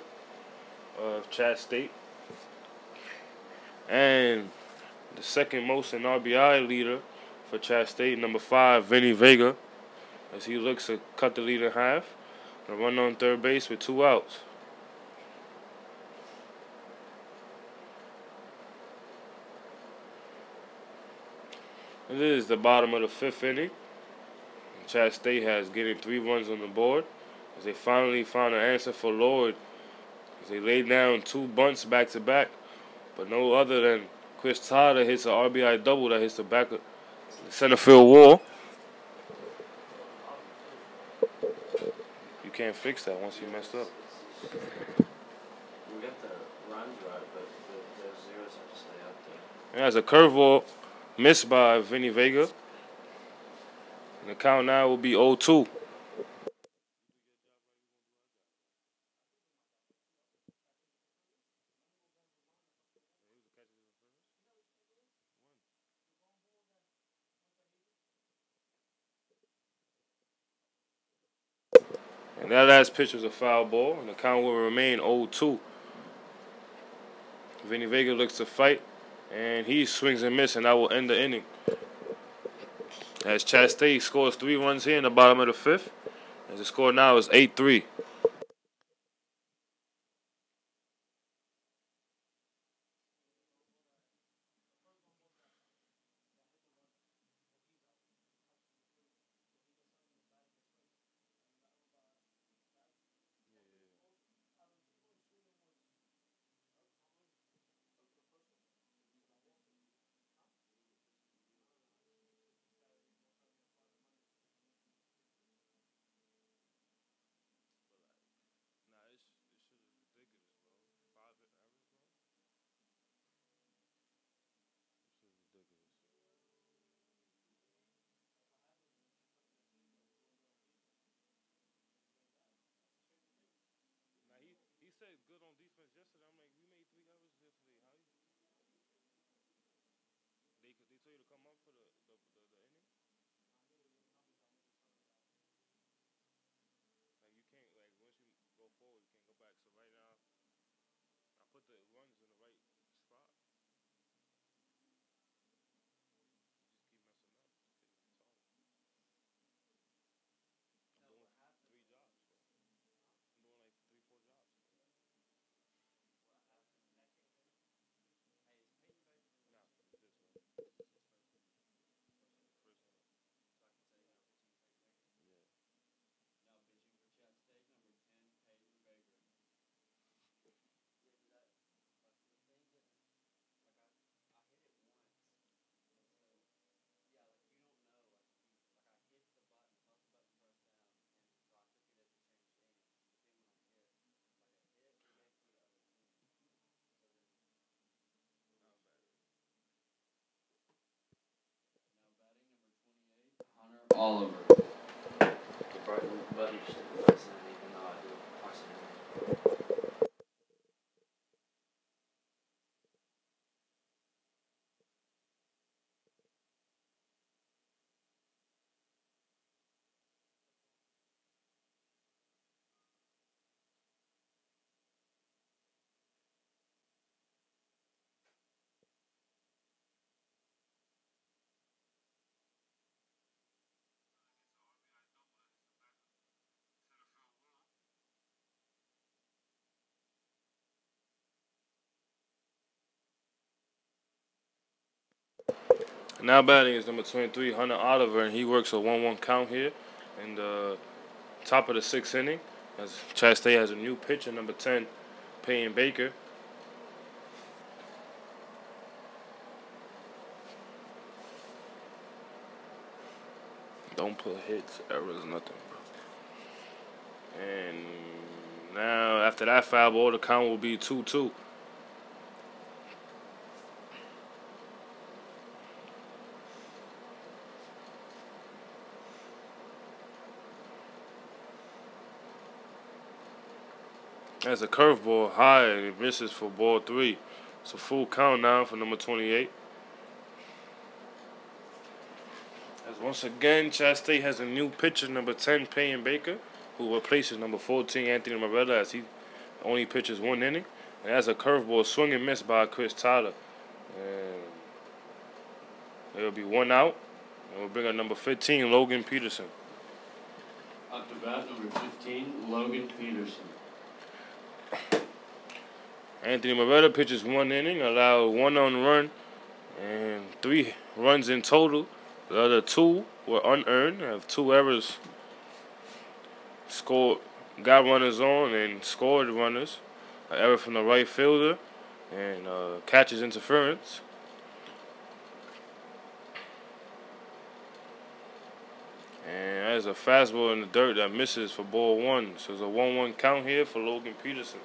of Chat State. And the second most in RBI leader for Chat State, number 5, Vinny Vega, as he looks to cut the lead in half. A run on third base with 2 outs. It is the bottom of the 5th inning. Chat State has getting 3 runs on the board as they finally found an answer for Lloyd as they laid down 2 bunts back to back, but no other than Chris Totter hits an RBI double that hits the back of the center field wall. You can't fix that once you messed up. We got the runs right, but the zeros have to stay up there. And that's a curveball missed by Vinny Vega. And the count now will be 0-2. And that last pitch was a foul ball, and the count will remain 0-2. Vinny Vega looks to fight, and he swings and misses, and that will end the inning. As Chat State scores 3 runs here in the bottom of the 5th, as the score now is 8-3. Oliver. The Brighton Buddy shit. That's not even though I do Arsenal. Now batting is number 23, Hunter Oliver, and he works a 1-1 count here in the top of the sixth inning. As Chat State has a new pitcher, number 10, Peyton Baker. Don't put hits, errors, nothing, bro. And now after that foul ball, the count will be 2-2. That's a curveball high, and it misses for ball 3. It's a full count now for number 28. As once again, Chat State has a new pitcher, number 10, Peyton Baker, who replaces number 14, Anthony Morella, as he only pitches 1 inning. And that's a curveball swing and miss by Chris Tyler. And there will be 1 out. And we'll bring up number 15, Logan Peterson. Up to bat, number 15, Logan Peterson. Anthony Morella pitches 1 inning, allowed 1 on run, and 3 runs in total. The other 2 were unearned. Have 2 errors. Scored, got runners on and scored runners. An error from the right fielder and catches interference. And there's a fastball in the dirt that misses for ball 1. So it's a 1-1 count here for Logan Peterson.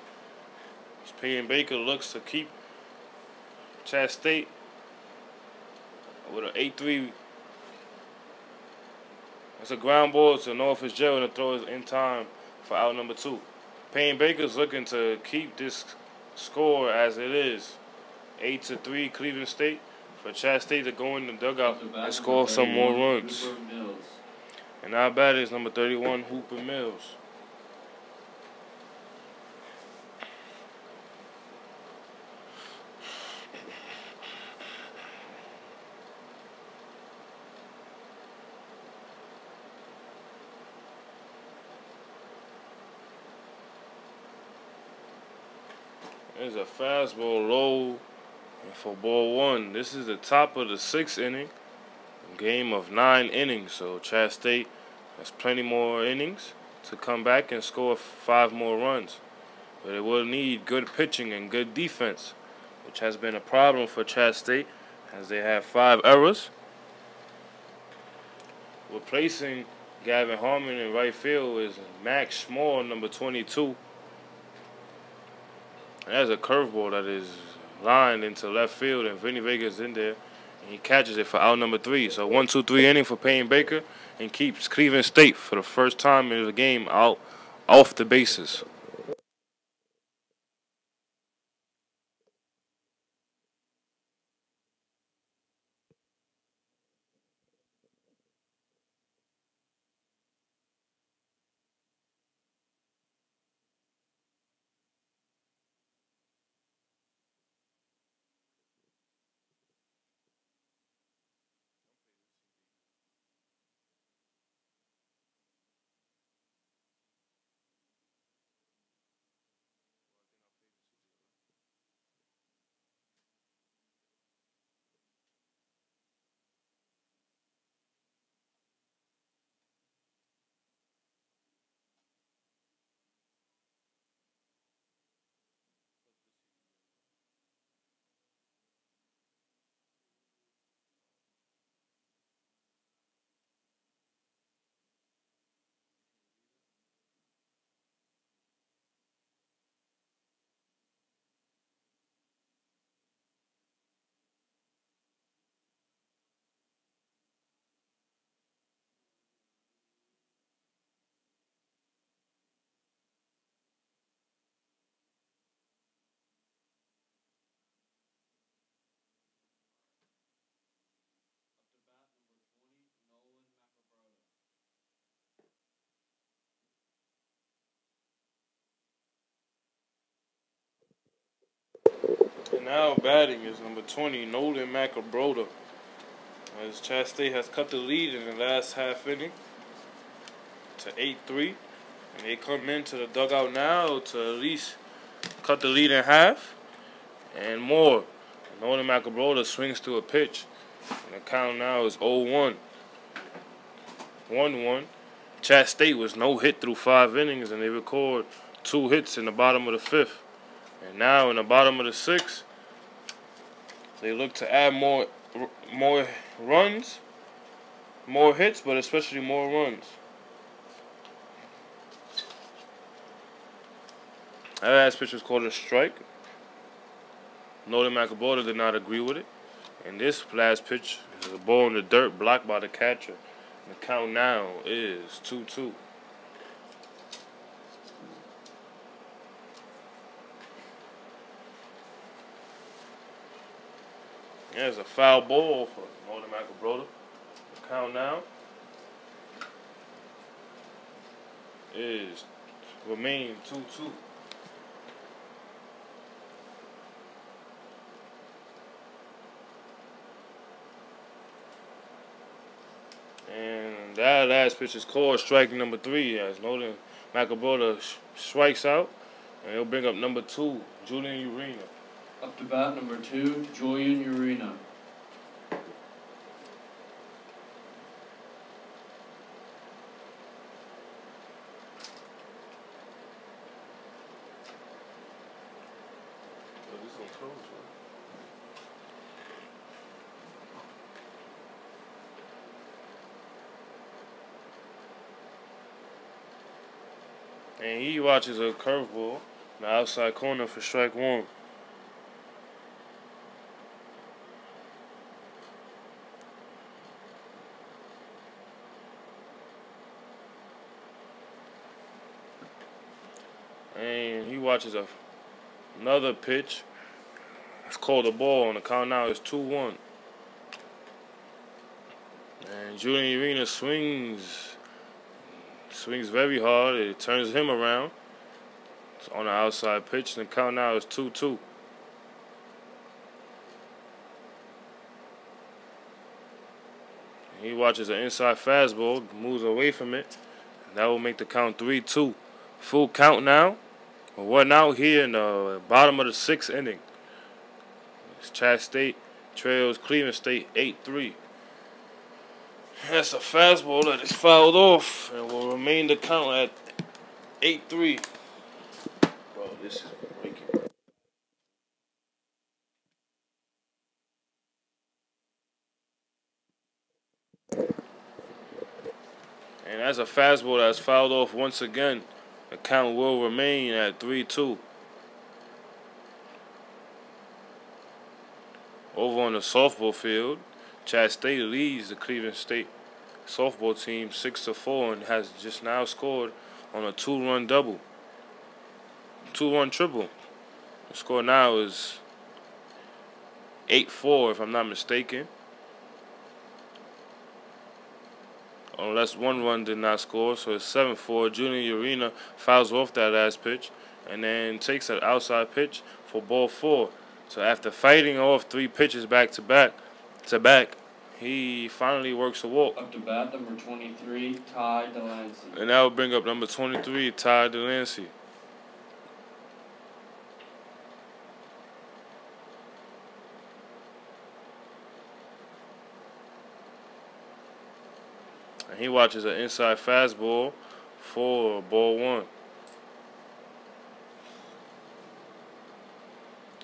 Peyton Baker looks to keep Chat State with an 8-3. It's a ground ball to Noah Fitzgerald, and the throw is in time for out number 2. Peyton Baker's looking to keep this score as it is. 8-3 Cleveland State. For Chat State to go in the dugout and score some more runs. And our batter is number 31, Hooper Mills. There's a fastball low for ball 1. This is the top of the 6th inning. Game of 9 innings. So Chat State has plenty more innings to come back and score 5 more runs. But it will need good pitching and good defense, which has been a problem for Chat State as they have 5 errors. Replacing Gavin Harmon in right field is Max Small, number 22. There's a curveball that is lined into left field, and Vinny Vega's in there, and he catches it for out number 3. So 1-2-3 inning for Peyton Baker, and keeps Cleveland State for the first time in the game out off the bases. now batting is number 20, Nolan Macabroda. As Chat State has cut the lead in the last half inning to 8-3. And they come into the dugout now to at least cut the lead in half and more. Nolan Macabroda swings to a pitch. And the count now is 0-1. 1-1. Chat State was no hit through 5 innings, and they record 2 hits in the bottom of the 5th. And now in the bottom of the 6th, they look to add more runs, more hits, but especially more runs. That last pitch was called a strike. Nolan Macabroda did not agree with it. And this last pitch is a ball in the dirt blocked by the catcher. The count now is 2-2. There's a foul ball for Nolan Macabroda. The count now remain 2-2. And that last pitch is called strike number 3 as Nolan Macabroda strikes out. And he'll bring up number 2, Julian Urena. Up to bat, number 2, Julian Urena. And he watches a curveball in the outside corner for strike 1. And he watches another pitch. It's called a ball, and the count now is 2-1. And Julian Urena swings very hard. It turns him around. It's on the outside pitch, and the count now is 2-2. He watches an inside fastball, moves away from it, and that will make the count 3-2. Full count now. We're now here in the bottom of the 6th inning. Chat State trails Cleveland State 8-3. That's a fastball that is fouled off and will remain the count at 8-3. Bro, this is breaking. And that's a fastball that's fouled off once again. The count will remain at 3-2. Over on the softball field, Chat State leads the Cleveland State softball team 6-4 and has just now scored on a 2-run double. 2-run triple. The score now is 8-4 if I'm not mistaken. Unless 1 run did not score, so it's 7-4. Julian Urena fouls off that last pitch and then takes an outside pitch for ball 4. So after fighting off 3 pitches back to back, he finally works a walk. Up to bat, number 23, Ty Delancey. And that will bring up number 23, Ty Delancey. And he watches an inside fastball for ball 1.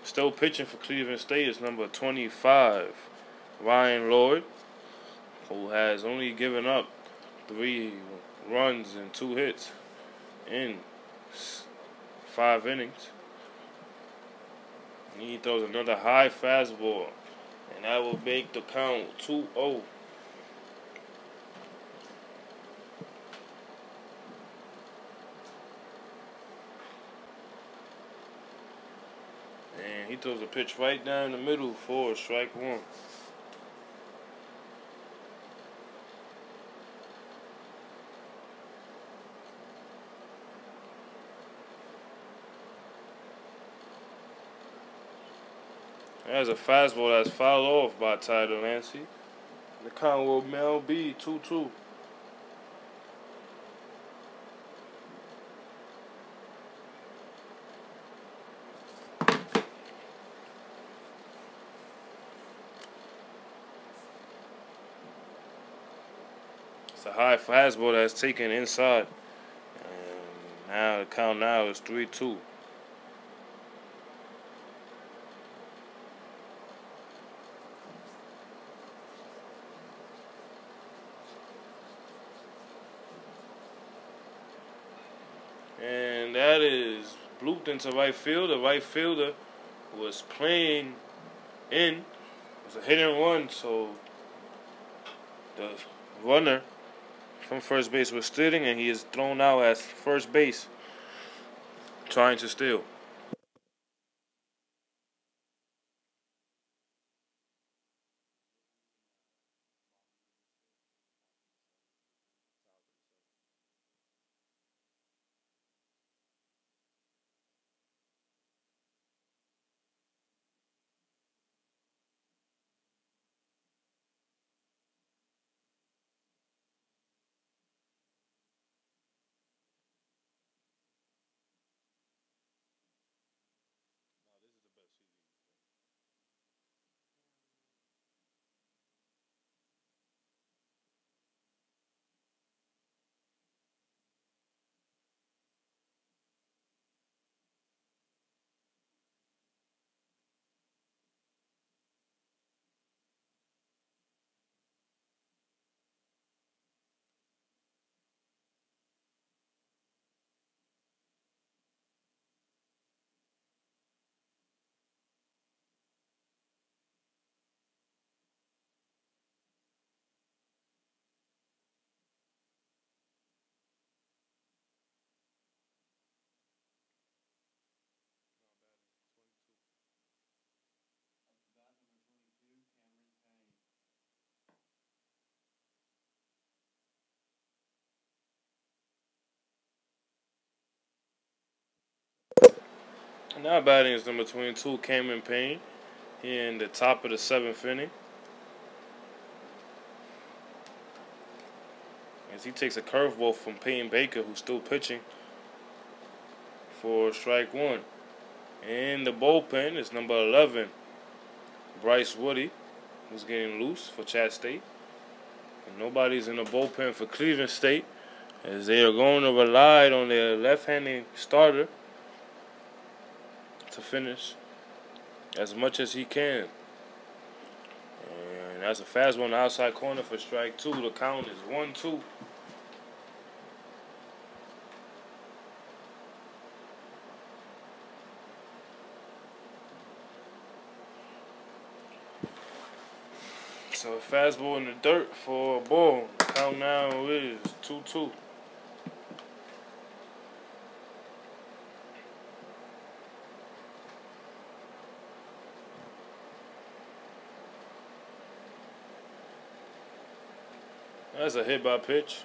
Still pitching for Cleveland State is number 25, Ryan Lloyd, who has only given up 3 runs and 2 hits in 5 innings. And he throws another high fastball, and that will make the count 2-0. And he throws a pitch right down the middle for strike 1. There's a fastball that's fouled off by Tyler Lancey. The count will now be 2-2. It's a high fastball that's taken inside. And now the count now is 3-2. And that is blooped into right field. The right fielder was playing in. It was a hit and run, so the runner from first base was stealing, and he is thrown out at first base, trying to steal. Now batting is number 22, Cameron Payne. He in the top of the 7th inning. As he takes a curveball from Peyton Baker, who's still pitching, for strike one. In the bullpen is number 11, Bryce Woody, who's getting loose for Chat State. And nobody's in the bullpen for Cleveland State, as they are going to rely on their left-handed starter to finish as much as he can. And that's a fastball on the outside corner for strike two. The count is 1-2. So a fastball in the dirt for a ball. The count now is 2-2. That's a hit by pitch.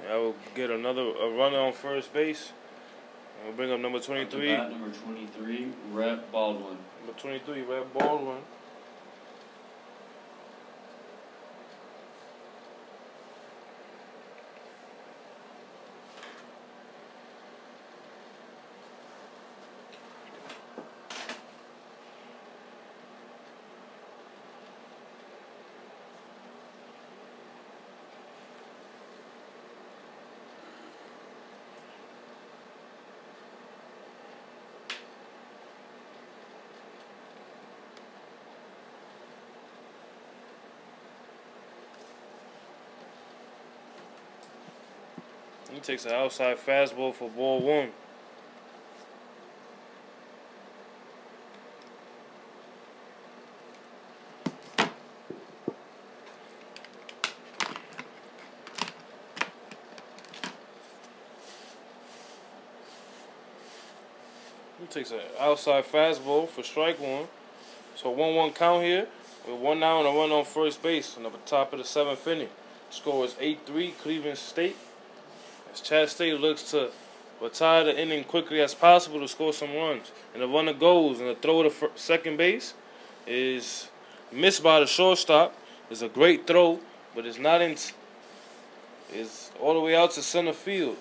I will get a runner on first base. And we'll bring up number 23. Number 23, Rhett Baldwin. Number 23, Rhett Baldwin. He takes an outside fastball for ball one. He takes an outside fastball for strike one. So 1-1 count here with 1 down and a run on first base on the top of the 7th inning. Score is 8-3 Cleveland State. As Chat State looks to retire the inning quickly as possible to score some runs. And the runner goes and the throw to second base is missed by the shortstop. It's a great throw, but it's not in. It's all the way out to center field.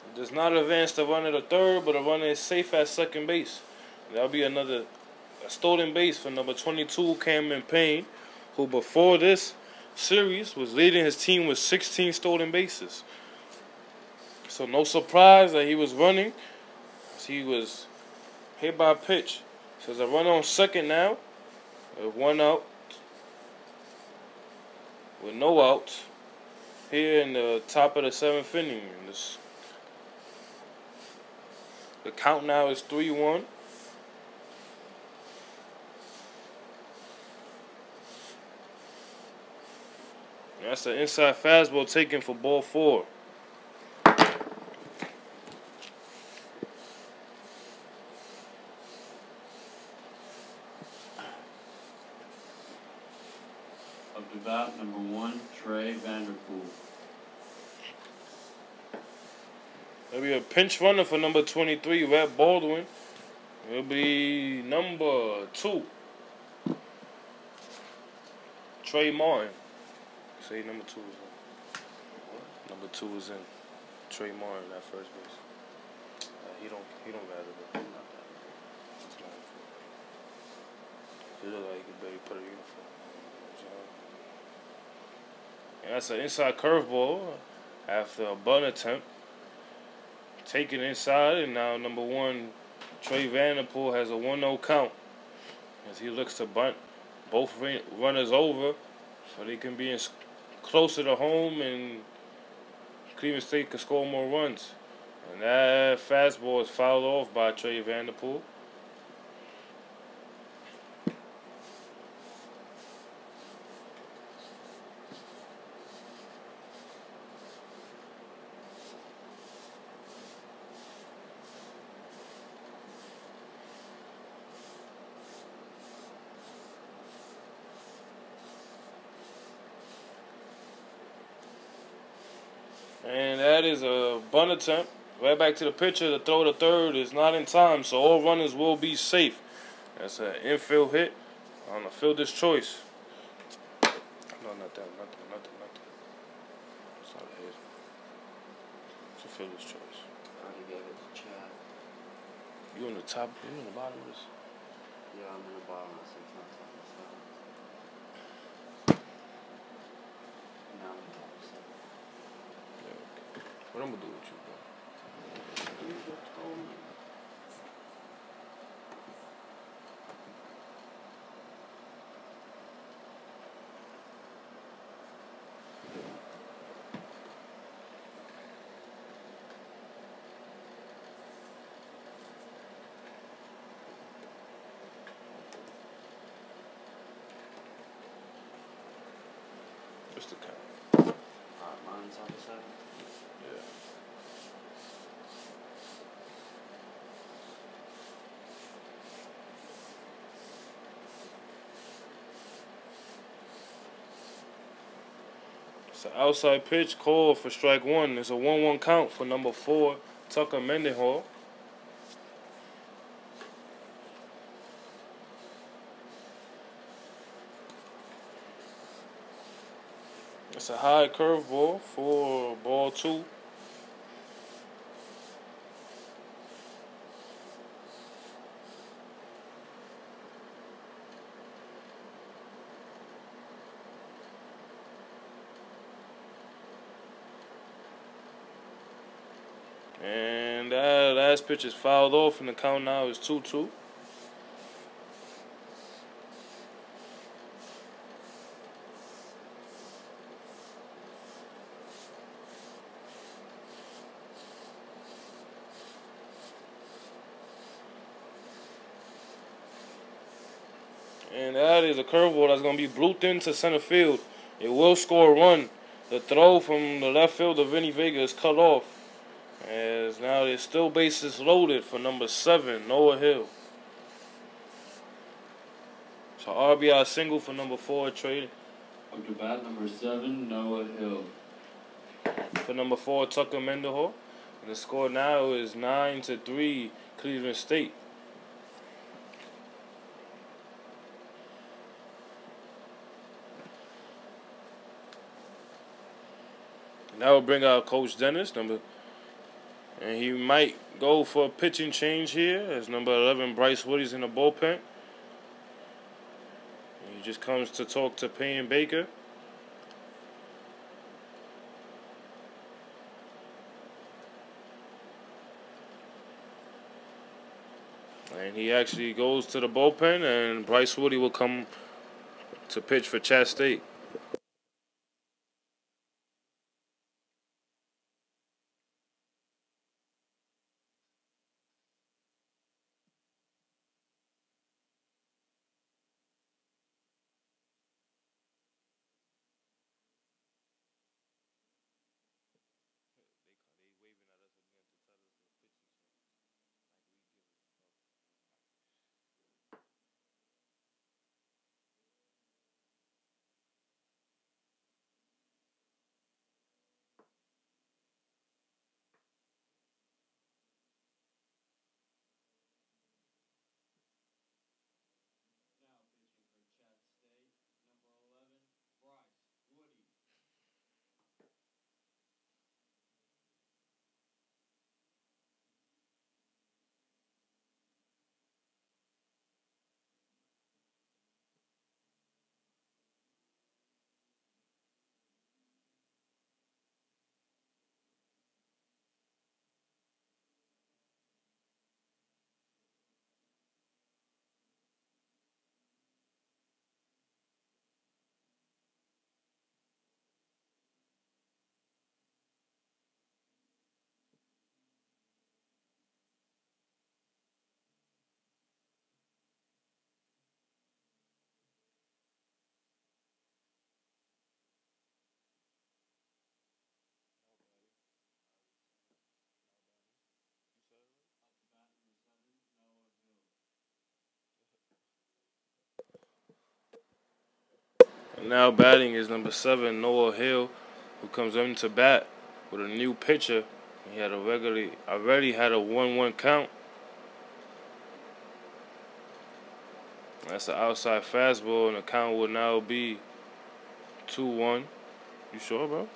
It does not advance the runner to third, but the runner is safe at second base. That'll be a stolen base for number 22, Cameron Payne, who before this series was leading his team with 16 stolen bases. So no surprise that he was running. He was hit by a pitch. So there's a runner on second now, with 1 out, with no outs. Here in the top of the 7th inning. The count now is 3-1. That's an inside fastball taken for ball 4. Up to bat, number 1, Trey Vanderpool. There'll be a pinch runner for number 23, Red Baldwin. It'll be number 2, Trey Martin. Say number 2 is in. Number 2 is in. Trey Martin at first base. He don't got it though. He look like he could barely put a uniform. And that's an inside curveball after a bunt attempt. Taken inside, and now number 1, Trey Vanderpool, has a 1-0 count as he looks to bunt both runners over so they can be closer to home and Cleveland State can score more runs. And that fastball is fouled off by Trey Vanderpool. And that is a bunt attempt. Right back to the pitcher. The throw to third is not in time, so all runners will be safe. That's an infield hit on a fielder's choice. No, not that. It's not a hit. It's a fielder's choice. I already gave it to Chad. You on the top? You on the bottom of this? Yeah, I'm in the bottom. I said it's not top. Now I'm in the top. What I'm gonna do with you, bro? You just told me. What's the count? Alright, mine's on the 7. Yeah. It's an outside pitch called for strike 1. It's a 1-1 count for number 4, Tucker Mendenhall. It's a high curveball for ball 2. And that last pitch is fouled off, and the count now is 2-2. And that is a curveball that's going to be blooped into center field. It will score a run. The throw from the left fielder, Vinny Vega, is cut off. As now there's still bases loaded for number 7, Noah Hill. So RBI single for number 4, Trey. Up to bat, number 7, Noah Hill. For number 4, Tucker Mendenhall. And the score now is 9-3, Cleveland State. That will bring out Coach Dennis, and he might go for a pitching change here as number 11 Bryce Woody's in the bullpen. He just comes to talk to Payne Baker. And he actually goes to the bullpen, and Bryce Woody will come to pitch for Chat State. Now pitching for Chat State, number 11, Bryce Woody. Up to bat number 7, Noah Hill. And now batting is number 7 Noah Hill, who comes into bat with a new pitcher. He had already had a 1-1 count. That's an outside fastball, and the count will now be 2-1. You sure, bro?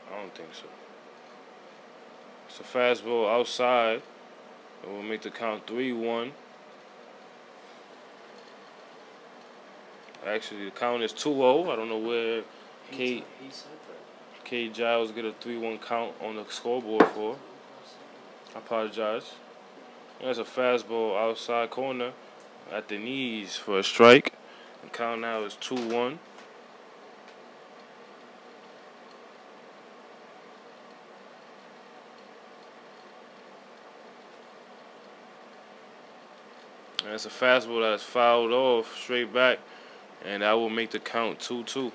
I don't think so. It's a fastball outside. It will make the count 3-1. Actually, the count is 2-0. I don't know where He said that. K. Giles get a 3-1 count on the scoreboard for. I apologize. There's a fastball outside corner at the knees for a strike. The count now is 2-1. And it's a fastball that is fouled off straight back, and that will make the count 2-2.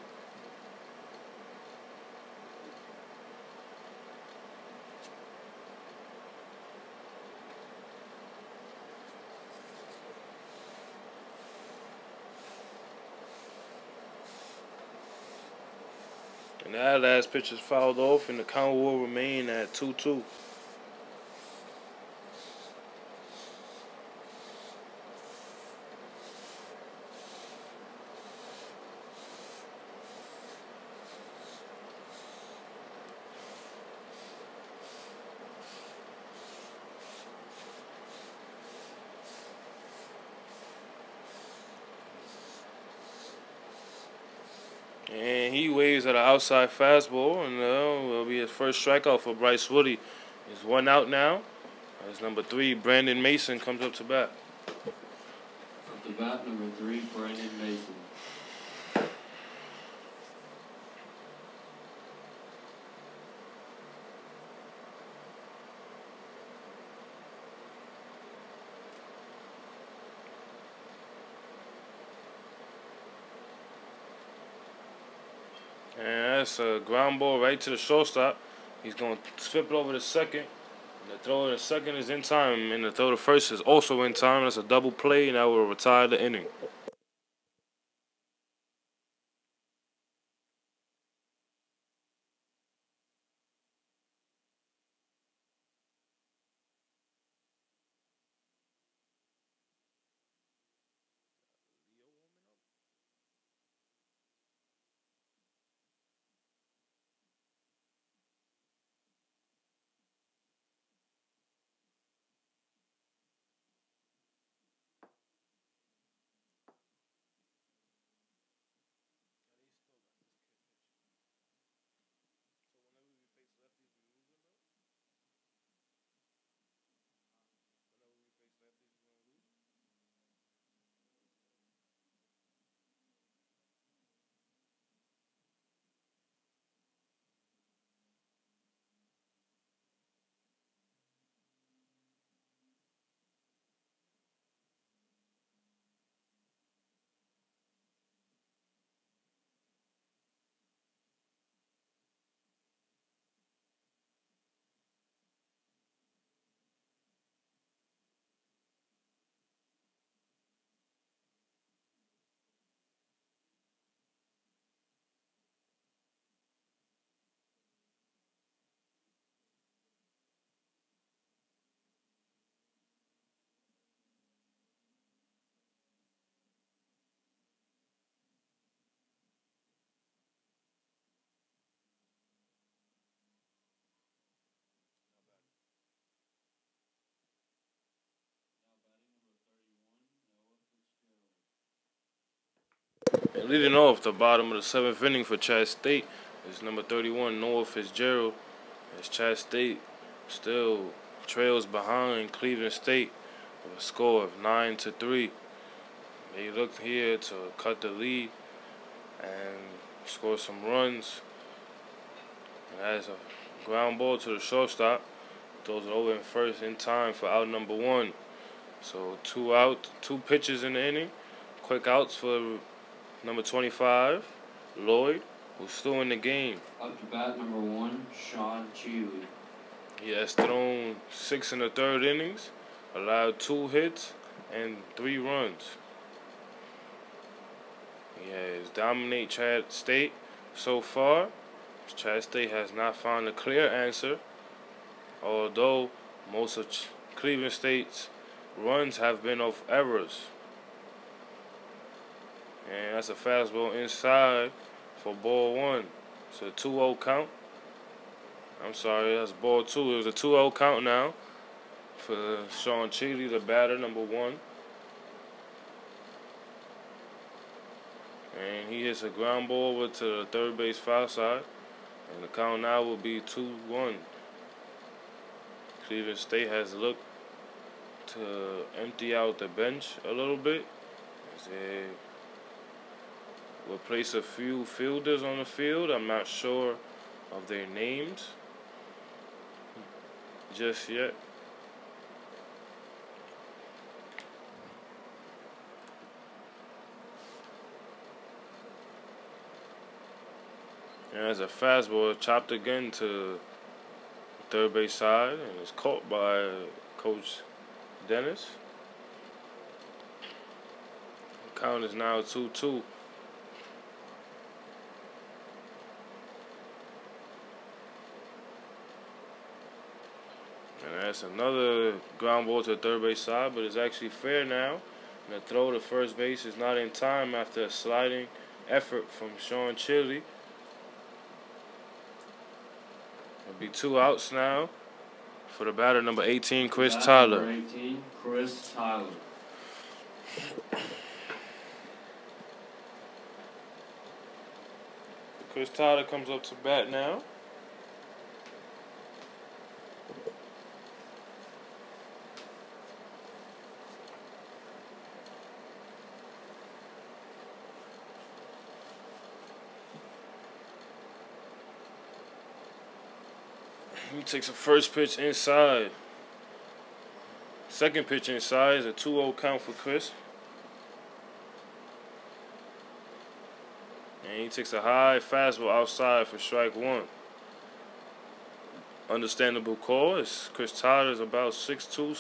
And that last pitch is fouled off, and the count will remain at 2-2. And he waves at an outside fastball, and will be his first strikeout for Bryce Woody. He's 1 out now. As number 3, Brandon Mason comes up to bat. Up to bat number 3, Brandon Mason. And that's a ground ball right to the shortstop. He's going to flip it over to second. And the throw to second is in time, and the throw to first is also in time. That's a double play, and that will retire the inning. Leading off the bottom of the 7th inning for Chat State is number 31, Noah Fitzgerald, as Chat State still trails behind Cleveland State with a score of 9-3. They look here to cut the lead and score some runs. And that's a ground ball to the shortstop. Throws it over in first in time for out number 1. So 2 out, 2 pitches in the inning. Quick outs for number 25, Lloyd, who's still in the game. Up to bat, number 1, Sean Cheely. He has thrown 6 in the 3rd innings, allowed 2 hits and 3 runs. He has dominated Chat State so far. Chat State has not found a clear answer, although most of Cleveland State's runs have been off errors. And that's a fastball inside for ball 1. It's a 2-0 count. I'm sorry, that's ball 2. It was a 2-0 count now for Sean Cheely, the batter, number 1. And he hits a ground ball over to the third base foul side. And the count now will be 2-1. Cleveland State has looked to empty out the bench a little bit, as they will place a few fielders on the field. I'm not sure of their names just yet. And as a fastball chopped again to the third base side, and it's caught by Coach Dennis. The count is now 2-2. And that's another ground ball to the third base side, but it's actually fair now. And the throw to first base is not in time after a sliding effort from Sean Cheely. It'll be 2 outs now for the batter, number 18, Chris Tyler. Number 18, Chris Tyler. Chris Tyler comes up to bat now. He takes a first pitch inside. Second pitch inside is a 2-0 count for Chris. And he takes a high fastball outside for strike 1. Understandable call, as Chris Tyler is about 6'2",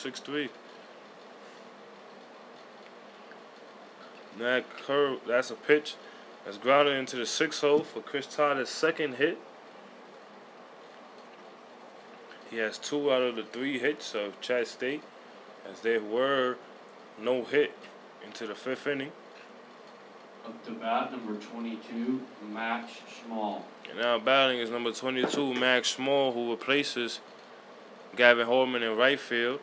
6'3". That's a pitch that's grounded into the 6 hole for Chris Tyler's second hit. He has 2 out of the 3 hits of Chat State, as there were no hit into the 5th inning. Up to bat, number 22, Max Small. And now batting is number 22, Max Small, who replaces Gavin Harmon in right field.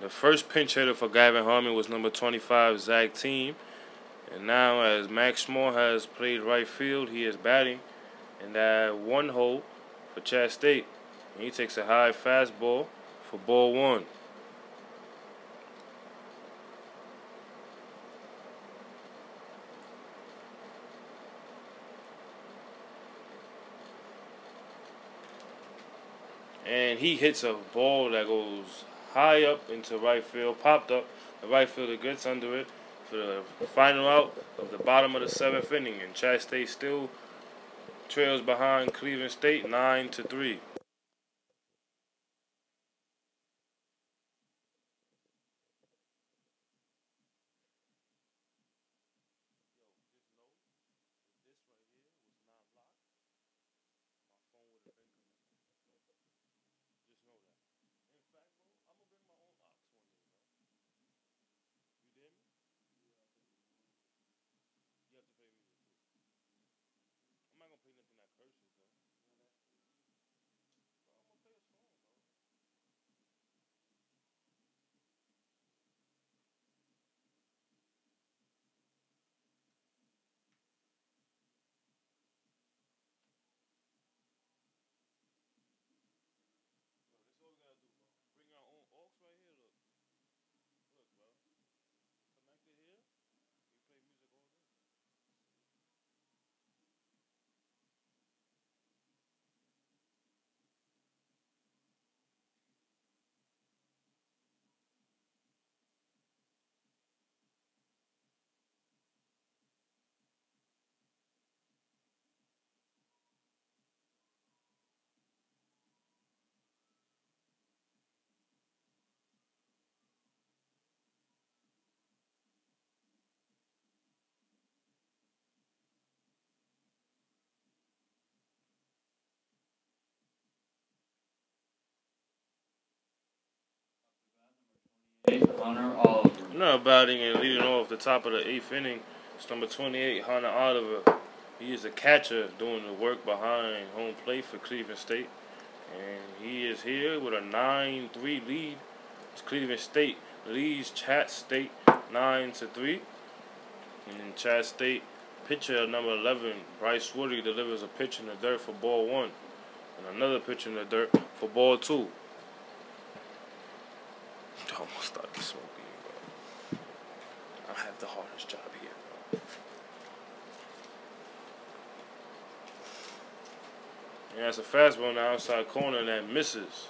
The first pinch hitter for Gavin Harmon was number 25, Zach Team. And now, as Max Small has played right field, he is batting in that 1 hole for Chat State. And he takes a high fastball for ball 1. And he hits a ball that goes high up into right field, popped up. The right fielder gets under it for the final out of the bottom of the 7th inning. And Chat State still trails behind Cleveland State 9-3. State, Hunter Oliver. Now batting and leading off the top of the 8th inning, it's number 28, Hunter Oliver. He is a catcher doing the work behind home plate for Cleveland State. And he is here with a 9-3 lead. It's Cleveland State leads Chat State 9-3. And then Chat State pitcher number 11, Bryce Woody, delivers a pitch in the dirt for ball 1. And another pitch in the dirt for ball 2. I almost started smoking, bro. I have the hardest job here, bro. And that's a fastball on the outside corner that misses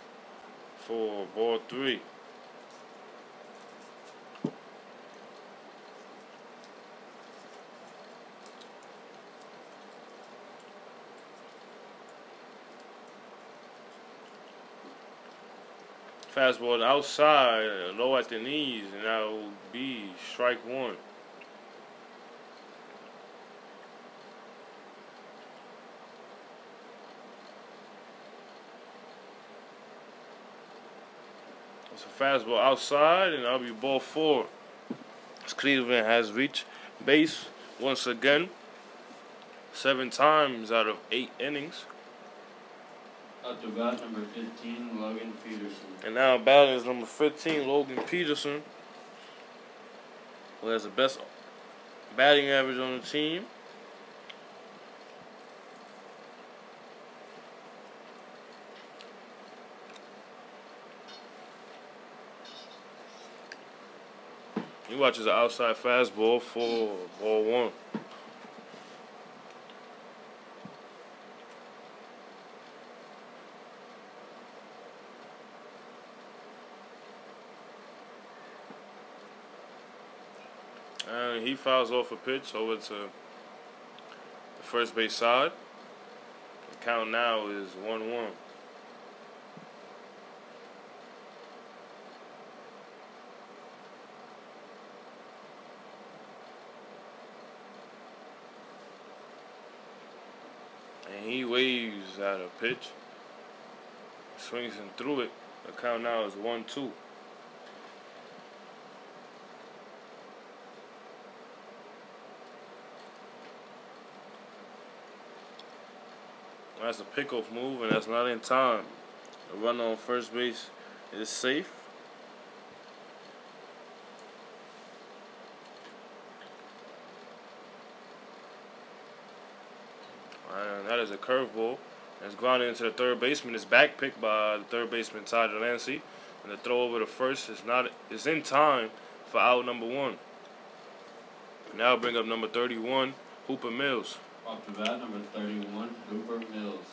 for ball 3. Fastball outside, low at the knees, and that will be strike 1. It's a fastball outside, and that'll be ball 4. As Cleveland has reached base once again, 7 times out of 8 innings. Up to bat number 15, Logan Peterson. And now batting is number 15, Logan Peterson, who has the best batting average on the team. He watches the outside fastball for ball 1. And he fouls off a pitch over to the first base side. The count now is 1-1. And he waves at a pitch, swings and through it. The count now is 1-2. That's a pickoff move, and that's not in time. The runner on first base is safe. And that is a curveball. It's grounded into the third baseman. It's back picked by the third baseman, Ty Delancey. And the throw over to first is in time for out number 1. Now bring up number 31, Hooper Mills. Off the bat number 31, Hooper Mills.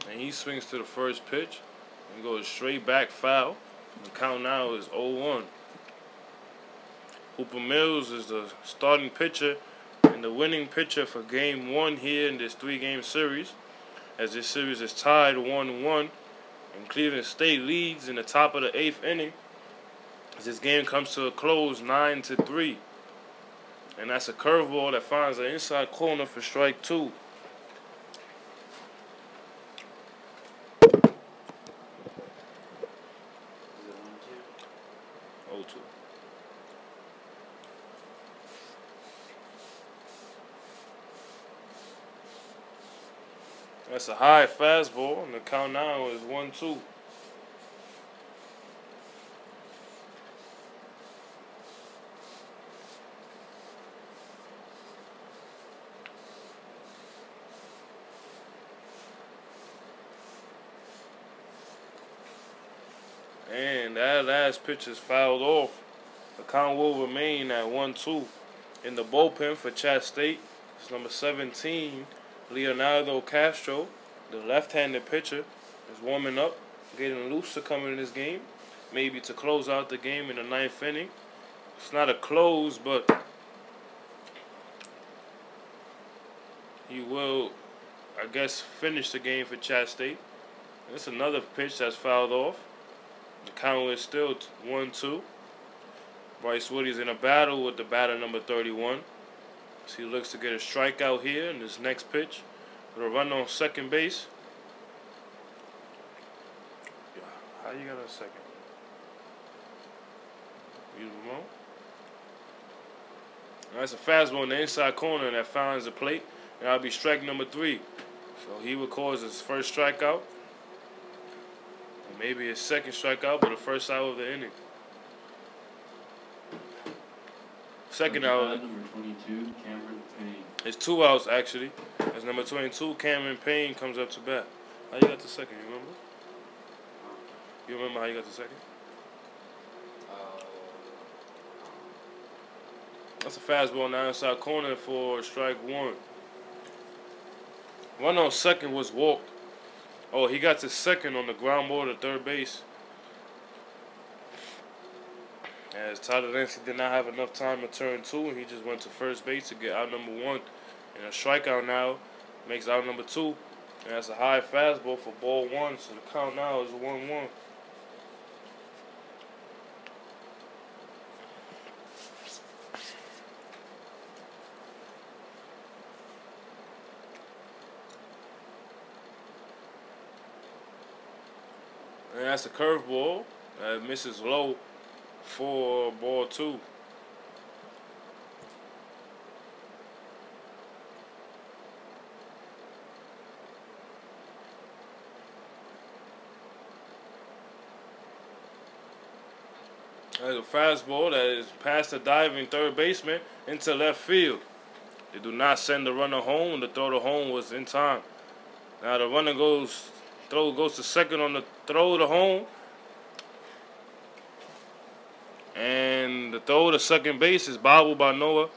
And he swings to the first pitch and goes straight back foul. The count now is 0-1. Hooper Mills is the starting pitcher and the winning pitcher for game 1 here in this 3-game series. As this series is tied 1-1, and Cleveland State leads in the top of the 8th inning. As this game comes to a close 9-3. And that's a curveball that finds the inside corner for strike 2. That's a high fastball, and the count now is 1-2. And that last pitch is fouled off. The count will remain at 1-2. In the bullpen for Chat State, it's number 17, Leonardo Castro, the left-handed pitcher, is warming up, getting loose to come in this game, maybe to close out the game in the 9th inning. It's not a close, but he will, I guess, finish the game for Chat State. It's another pitch that's fouled off. The count is still 1-2. Bryce Woody's in a battle with the batter number 31. So he looks to get a strikeout here in this next pitch with a run on second base. How you got a second? You remote? That's a fastball in the inside corner that finds the plate. And that'll be strike number 3. So he records his first strikeout. And maybe his second strikeout, but the first out of the inning. Second out. Number 22, Cameron Payne. It's 2 outs actually. As number 22, Cameron Payne comes up to bat. How you got the second? You remember? You remember how you got the second? That's a fastball in the outside corner for strike 1. Run on second was walked. Oh, he got to second on the ground ball to third base. As Tyler Lancey did not have enough time to turn 2, and he just went to first base to get out number 1. And a strikeout now makes out number 2. And that's a high fastball for ball 1, so the count now is 1-1. And that's a curveball that misses low for ball 2. There's a fastball that is past the diving third baseman into left field. They do not send the runner home. The throw to home was in time. Now the runner goes to second on the throw to home. And the throw to second base is bobbled by Noah.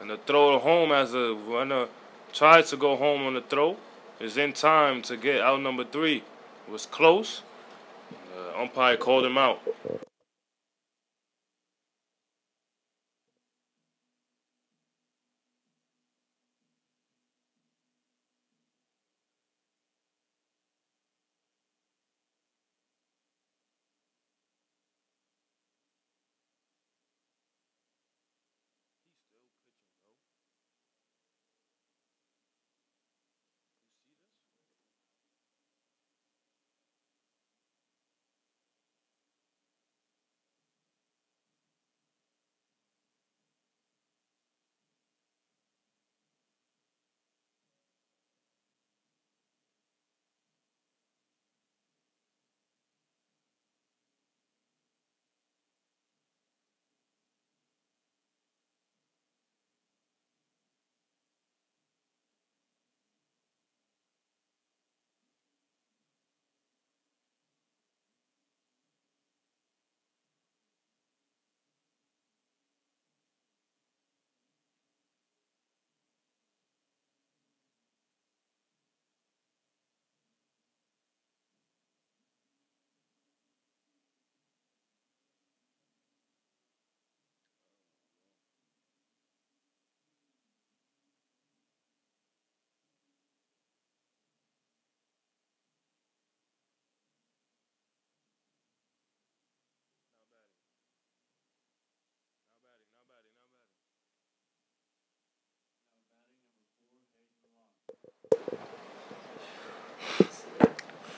And the throw to home, as the runner tried to go home on the throw, is in time to get out number 3. It was close. The umpire called him out.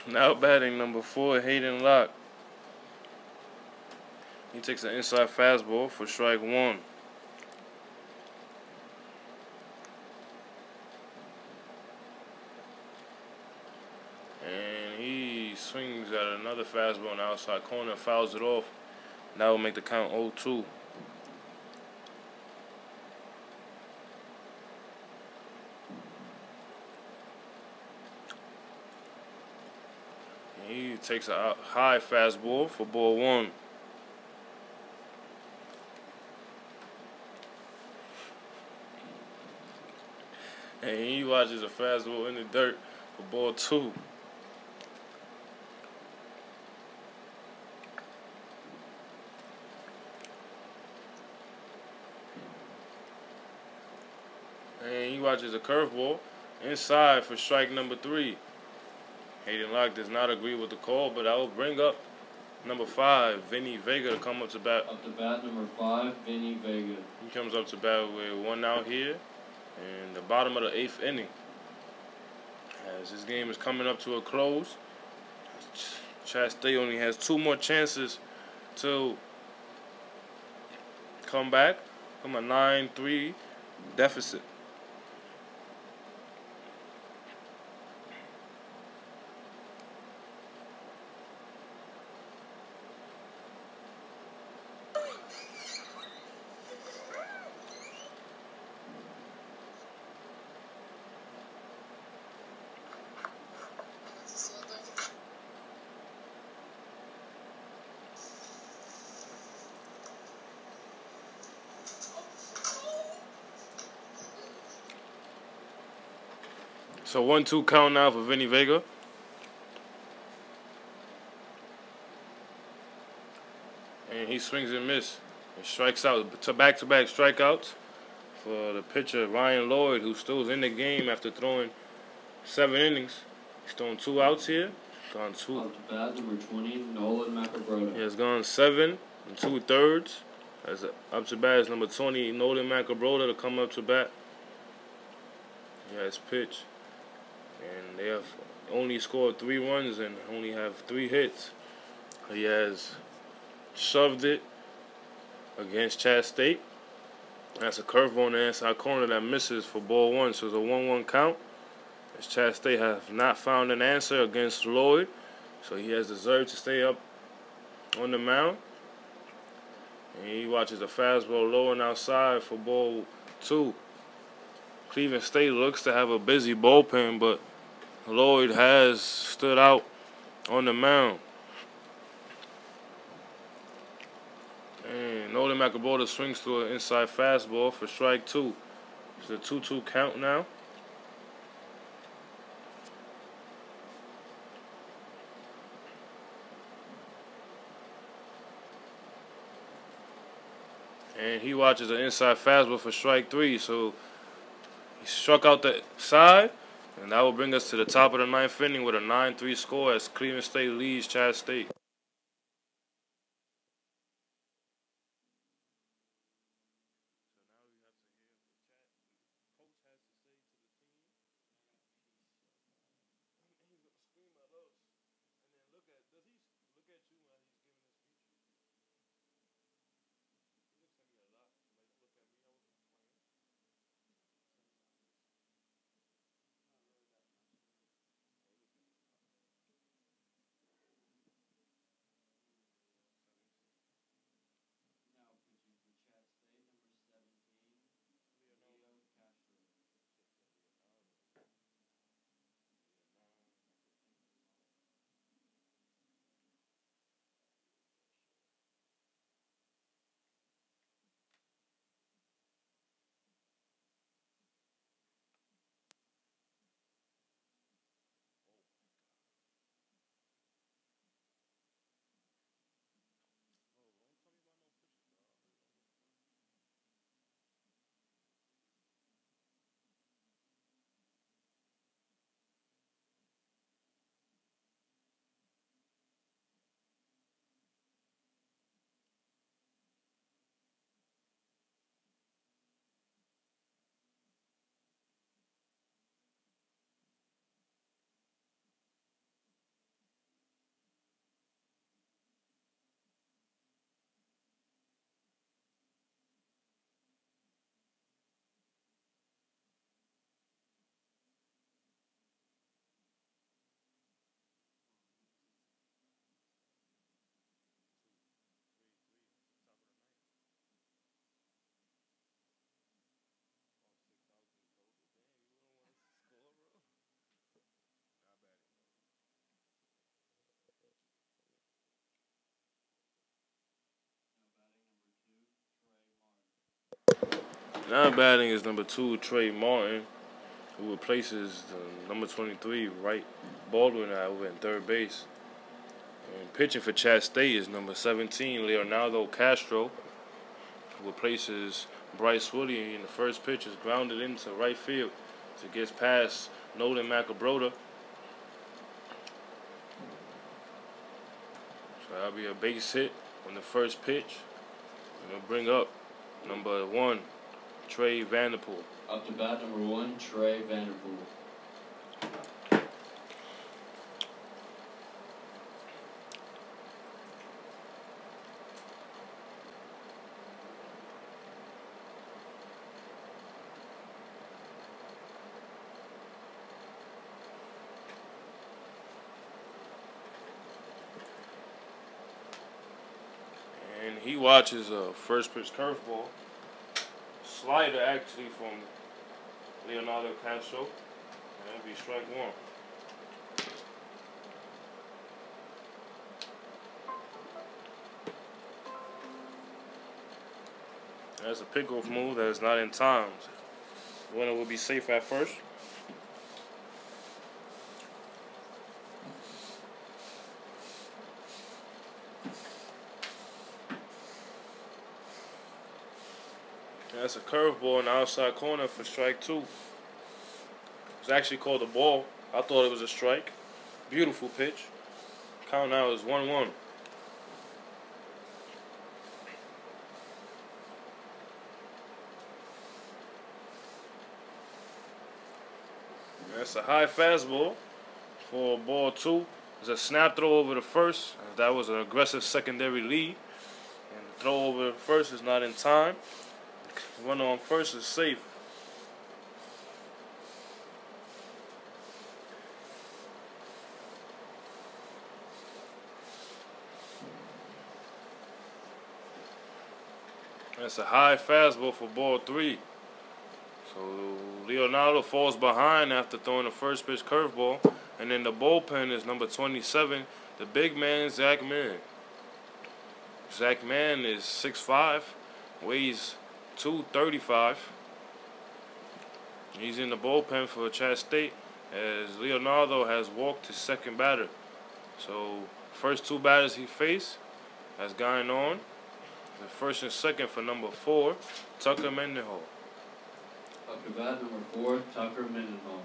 Now batting number 4, Hayden Locke. He takes an inside fastball for strike 1. And he swings at another fastball in the outside corner, fouls it off. That will make the count 0-2. He takes a high fastball for ball 1. And he watches a fastball in the dirt for ball 2. And he watches a curveball inside for strike number 3. Hayden Locke does not agree with the call, but I will bring up number 5, Vinny Vega, to come up to bat. Up to bat, number 5, Vinny Vega. He comes up to bat with 1 out here in the bottom of the 8th inning. As this game is coming up to a close, Chat State only has 2 more chances to come back from a 9-3 deficit. So 1-2 count now for Vinny Vega. And he swings and misses. And strikes out to back-to-back strikeouts for the pitcher Ryan Lloyd, who still is in the game after throwing 7 innings. He's thrown 2 outs here. Gone 2. Up to bat, number 20, Nolan Macabrota. He has gone 7 2/3. As up to bat is number 20, Nolan Macabrota, to come up to bat. He has pitch. And they have only scored 3 runs and only have 3 hits. He has shoved it against Chat State. That's a curveball on the inside corner that misses for ball 1. So it's a 1-1 count. As Chat State have not found an answer against Lloyd. So he has deserved to stay up on the mound. And he watches a fastball low and outside for ball 2. Cleveland State looks to have a busy bullpen, but Lloyd has stood out on the mound. And Nolan Macabrota swings through an inside fastball for strike 2. It's a 2-2 count now. And he watches an inside fastball for strike 3. So he struck out the side. And that will bring us to the top of the 9th inning with a 9-3 score as Cleveland State leads Chat State. Now pitching for Chat State, number 17, Leo Castro. Now batting is number 2, Trey Martin, who replaces the number 23, Wright Baldwin, over in 3rd base. And pitching for Chat State is number 17, Leonardo Castro, who replaces Bryce Woody. And the first pitch is grounded into right field. So it gets past Nolan Macabrota. So that'll be a base hit on the first pitch. We're gonna bring up number 1, Trey Vanderpool. Up to bat, number 1, Trey Vanderpool. And he watches a first pitch curveball. Slider actually from Leonardo Castro. And that'll be strike 1. That's a pickoff move that is not in time. The winner will be safe at first. That's a curveball in the outside corner for strike 2. It's actually called a ball. I thought it was a strike. Beautiful pitch. Count now is 1-1. That's a high fastball for ball 2. It's a snap throw over the first. That was an aggressive secondary lead. And the throw over the first is not in time. Runner on first is safe. That's a high fastball for ball 3. So Leonardo falls behind after throwing the first pitch curveball. And then the bullpen is number 27, the big man, Zach Mann. Zach Mann is 6'5", weighs 235. He's in the bullpen for Chattanooga State as Leonardo has walked his second batter. So first 2 batters he faced has gone on. The first and second for number 4, Tucker Mendenhall. Up to bat, number 4, Tucker Mendenhall.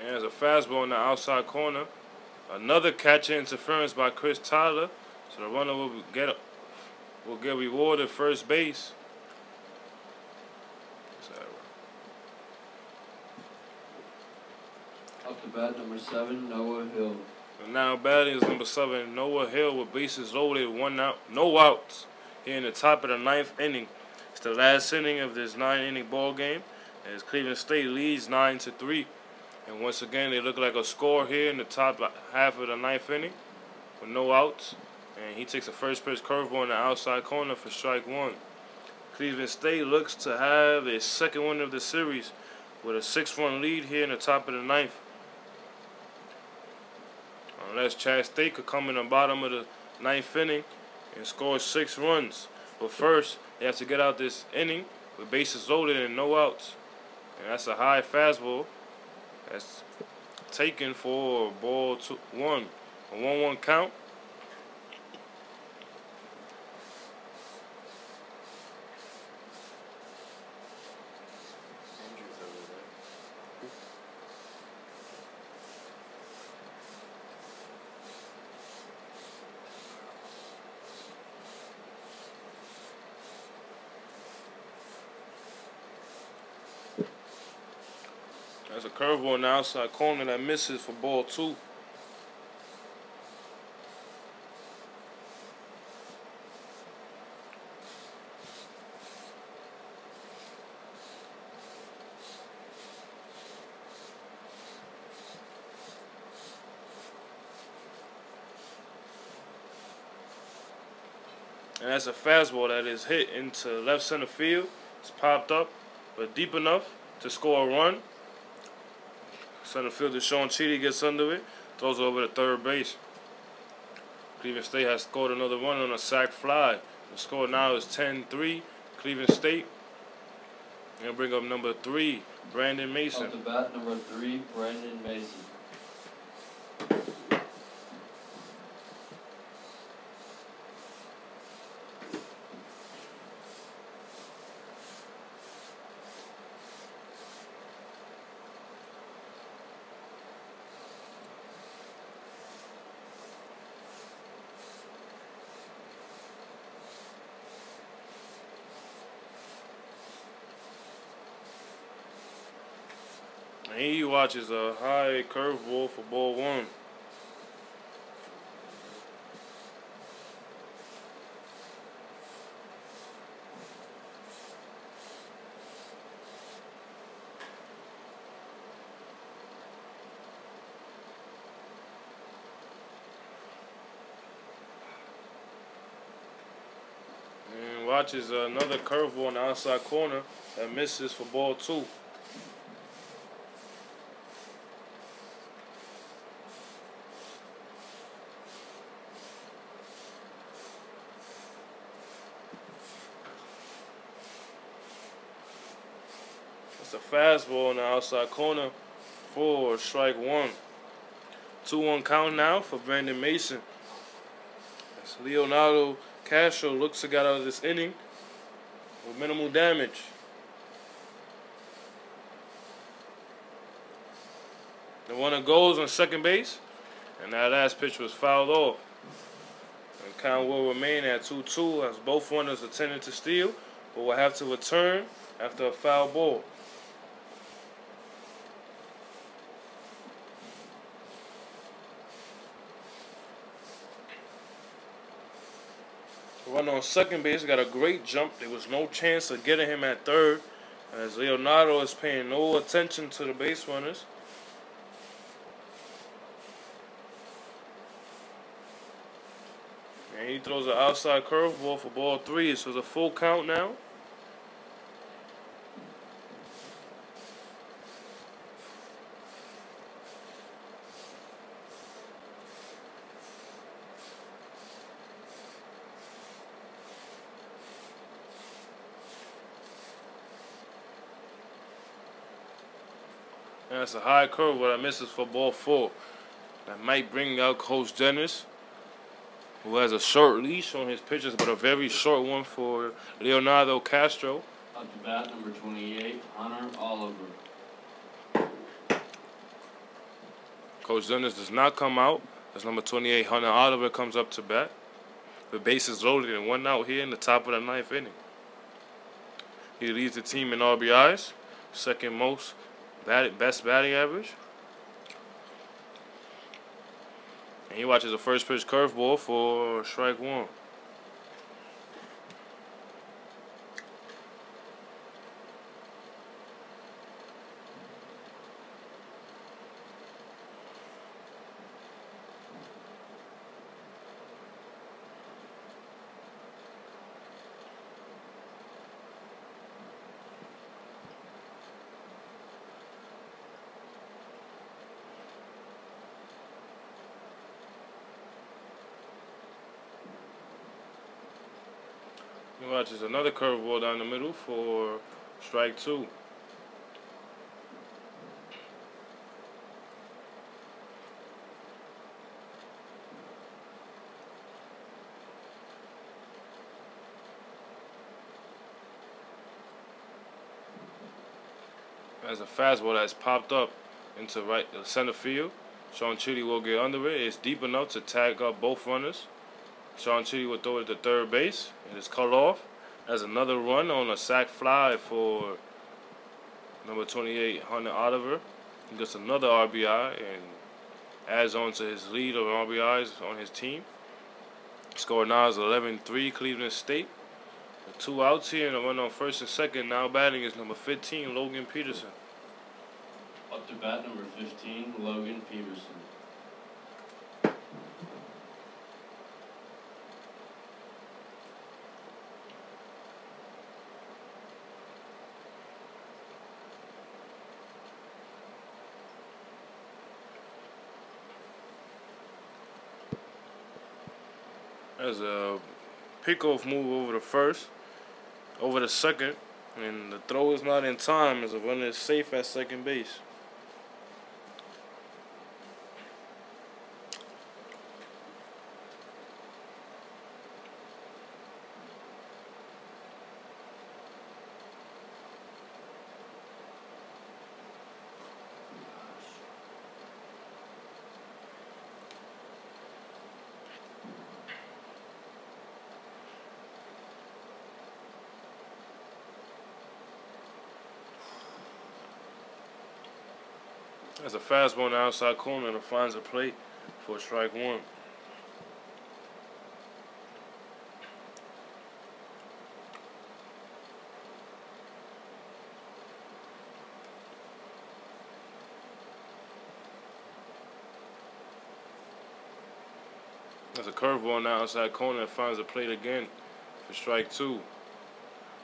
And there's a fastball in the outside corner. Another catcher interference by Chris Tyler. So the runner will get rewarded first base. Up to bat, number 7, Noah Hill. And now batting is number 7, Noah Hill, with bases loaded, 1 out, no outs here in the top of the 9th inning. It's the last inning of this 9-inning ball game as Cleveland State leads 9-3. And once again, they look like a score here in the top half of the 9th inning with no outs. And he takes a first pitch curveball in the outside corner for strike 1. Cleveland State looks to have a second win of the series with a 6-run lead here in the top of the 9th. Unless Chattanooga State could come in the bottom of the 9th inning and score 6 runs. But first, they have to get out this inning with bases loaded and no outs. And that's a high fastball. That's taken for ball 1. A 1-1 count. There's a curveball in the outside corner that misses for ball 2. And that's a fastball that is hit into left center field. It's popped up, but deep enough to score a run. Center fielder Sean Cheedy gets under it, throws it over to third base. Cleveland State has scored another run on a sac fly. The score now is 10-3, Cleveland State. And bring up number 3, Brandon Mason. Up to bat, number 3, Brandon Mason. And he watches a high curveball for ball 1. And watches another curveball in the outside corner that misses for ball 2. It's a fastball in the outside corner for strike 1. 2-1 count now for Brandon Mason. As Leonardo Castro looks to get out of this inning with minimal damage. The runner goes on second base, and that last pitch was fouled off. And count will remain at 2-2 as both runners attempted to steal, but will have to return after a foul ball. The runner on second base got a great jump. There was no chance of getting him at third, as Leonardo is paying no attention to the base runners. And he throws an outside curveball for ball 3, so it's a full count now. And that's a high curveball that misses for ball 4. That might bring out Coach Dennis, who has a short leash on his pitches, but a very short one for Leonardo Castro. Up to bat, number 28, Hunter Oliver. Coach Dennis does not come out as number 28, Hunter Oliver, comes up to bat. The bases loaded and 1 out here in the top of the 9th inning. He leads the team in RBIs, second most best batting average. And he watches a first pitch curveball for strike 1. He watches another curveball down the middle for strike 2. As a fastball that's popped up into center field. Sean Chitty will get under it. It's deep enough to tag up both runners. Sean Chitty will throw it to third base. It is cut off. As another run on a sac fly for number 28, Hunter Oliver. He gets another RBI and adds on to his lead of RBIs on his team. Score now is 11-3 Cleveland State. With 2 outs here and a run on first and second. Now batting is number 15, Logan Peterson. Up to bat, number 15, Logan Peterson. There's a pickoff move over the first. Over the second, And the throw is not in time as a runner is safe at second base. That's a fastball on the outside corner and finds a plate for strike one. That's a curveball on the outside corner and finds a plate again for strike two.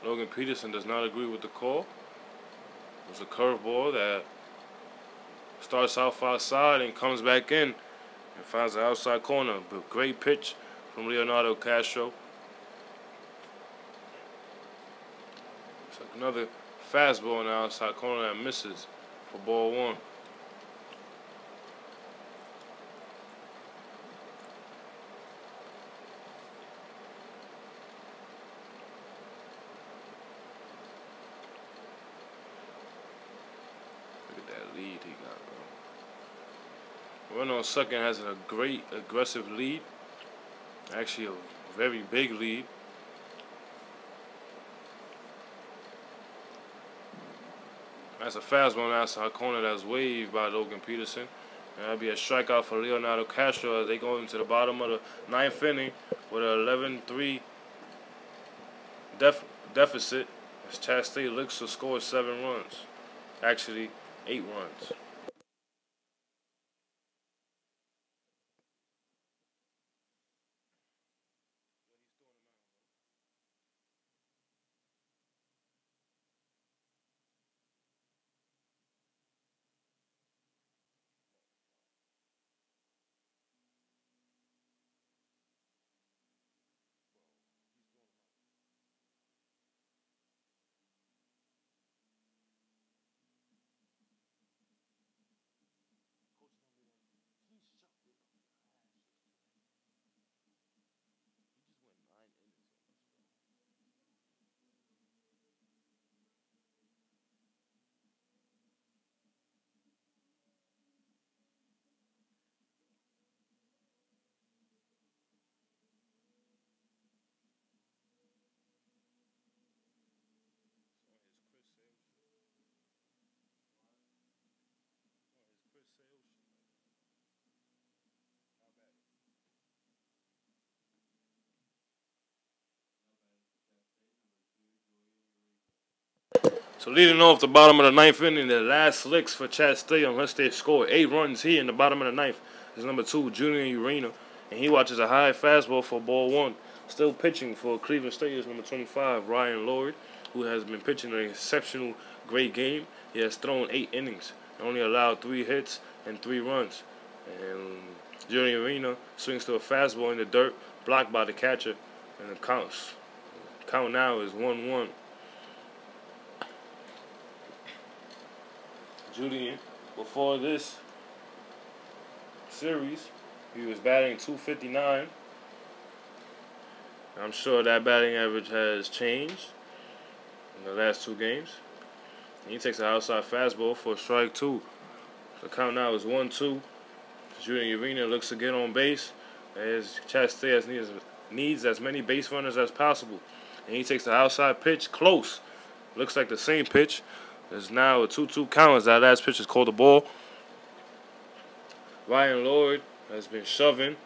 Logan Peterson does not agree with the call. It was a curveball that starts off outside and comes back in and finds the outside corner. But great pitch from Leonardo Castro. It's like another fastball on the outside corner that misses for ball one. Look at that lead he got, bro. Runner on second has a great aggressive lead. Actually, a very big lead. That's a fastball on the outside corner that's waved by Logan Peterson. And that'll be a strikeout for Leonardo Castro as they go into the bottom of the ninth inning with an 11-3 deficit as Chat State looks to score 7 runs. Actually, 8 runs. So leading off the bottom of the ninth inning, the last licks for Chat State, unless they score 8 runs here in the bottom of the ninth, is number 2, Julian Urena. And he watches a high fastball for ball one. Still pitching for Cleveland State is number 25, Ryan Lloyd, who has been pitching an exceptional great game. He has thrown 8 innings, only allowed 3 hits and 3 runs. And Julian Urena swings to a fastball in the dirt, blocked by the catcher, and the count now is 1-1. Julian, before this series, he was batting .259. I'm sure that batting average has changed in the last 2 games. And he takes an outside fastball for strike 2. The count now is 1-2. Julian Urena looks to get on base as Chat State needs as many base runners as possible. And he takes the outside pitch close. Looks like the same pitch. There's now a 2-2 count as that last pitch is called a ball. Ryan Lloyd has been shoving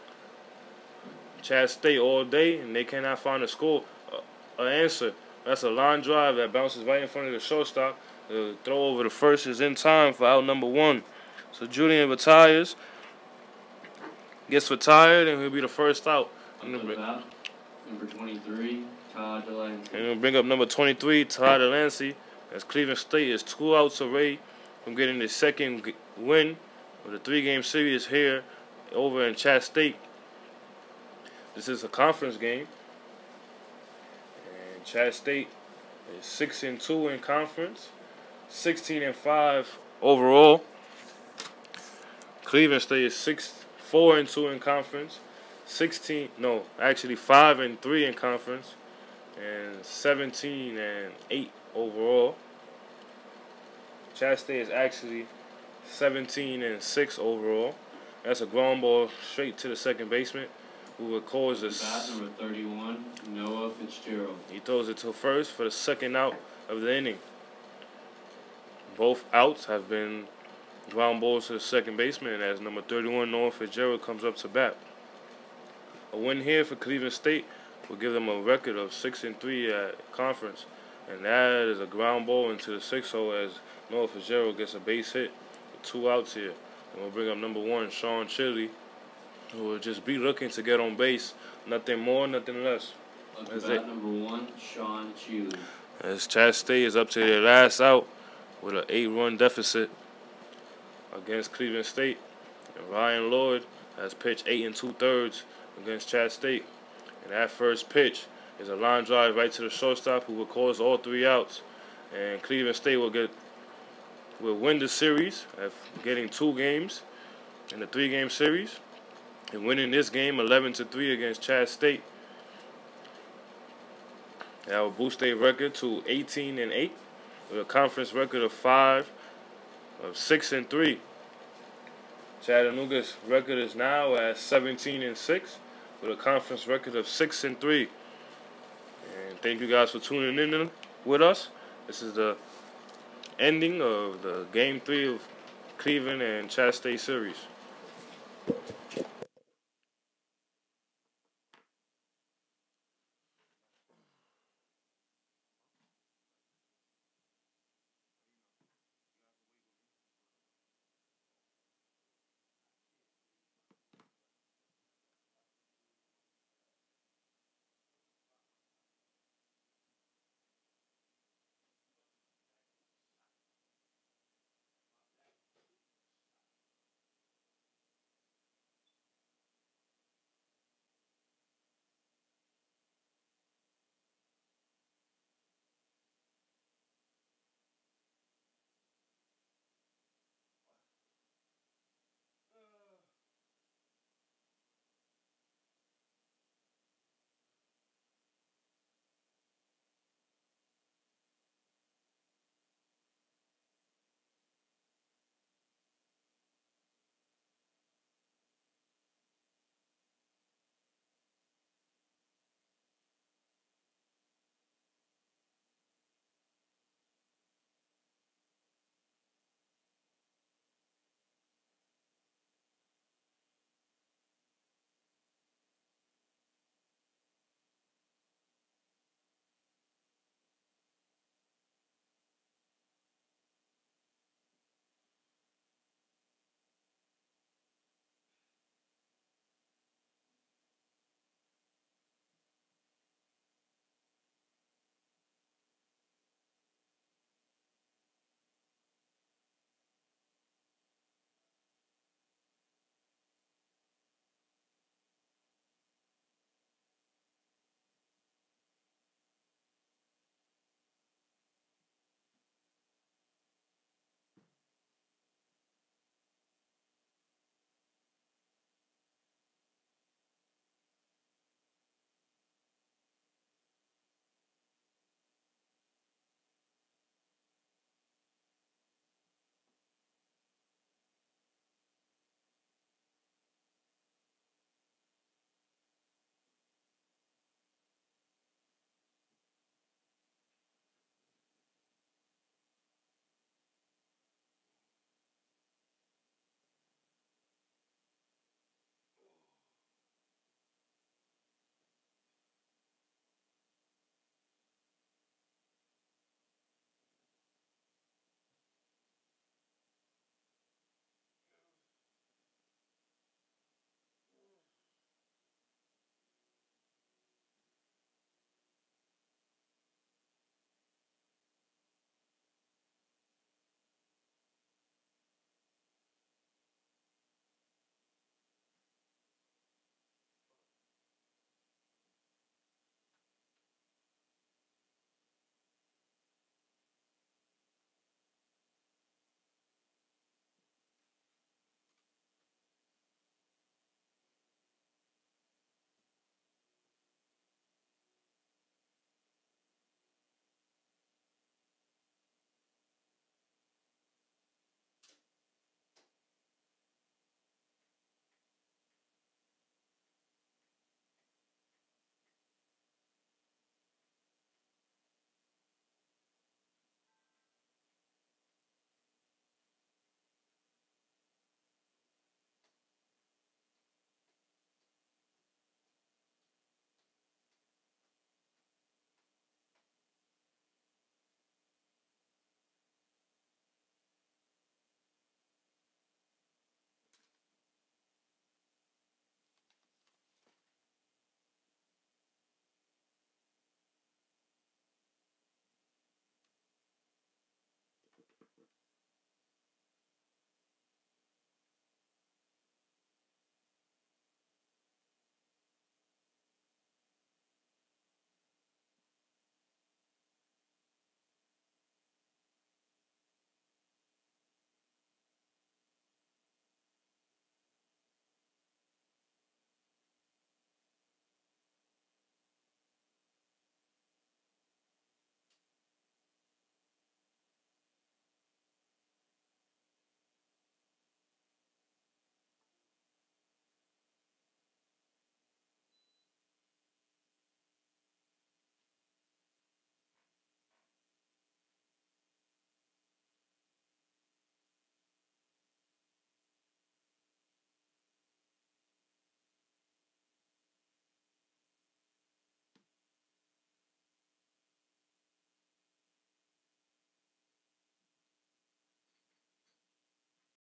Chat State all day, and they cannot find an answer. That's a line drive that bounces right in front of the shortstop. The throw over the first is in time for out number 1. So Julian retires, gets retired, and he'll be the first out. Number 23, Todd Delancey. And we'll bring up number 23, Todd Delancey, as Cleveland State is 2 outs away from getting the second win of the 3-game series here over in Chat State. This is a conference game, and Chat State is 6-2 in conference, 16-5 overall. Cleveland State is 4-2 in conference, 5-3 in conference, and 17-8 overall. Chat State is actually 17-6 overall. That's a ground ball straight to the second baseman, who would cause Bat number 31, Noah Fitzgerald. He throws it to first for the second out of the inning. Both outs have been ground balls to the second baseman as number 31, Noah Fitzgerald, comes up to bat. A win here for Cleveland State will give them a record of 6-3 at conference, and that is a ground ball into the 6-hole as Noah Fitzgerald gets a base hit with 2 outs here. And we'll bring up number 1, Sean Chili, who will just be looking to get on base. Nothing more, nothing less. Bat number 1, Sean Chili. As Chat State is up to their last out with an 8-run deficit against Cleveland State. And Ryan Lloyd has pitched 8 2/3 against Chat State. And that first pitch is a line drive right to the shortstop, who will cause all 3 outs. And Cleveland State will win the series of getting 2 games in the 3-game series and winning this game 11-3 against Chat State. That will boost their record to 18-8 with a conference record of 6-3. Chattanooga's record is now at 17-6 with a conference record of 6-3. And thank you guys for tuning in with us. This is the ending of the Game 3 of Cleveland and Chat State series.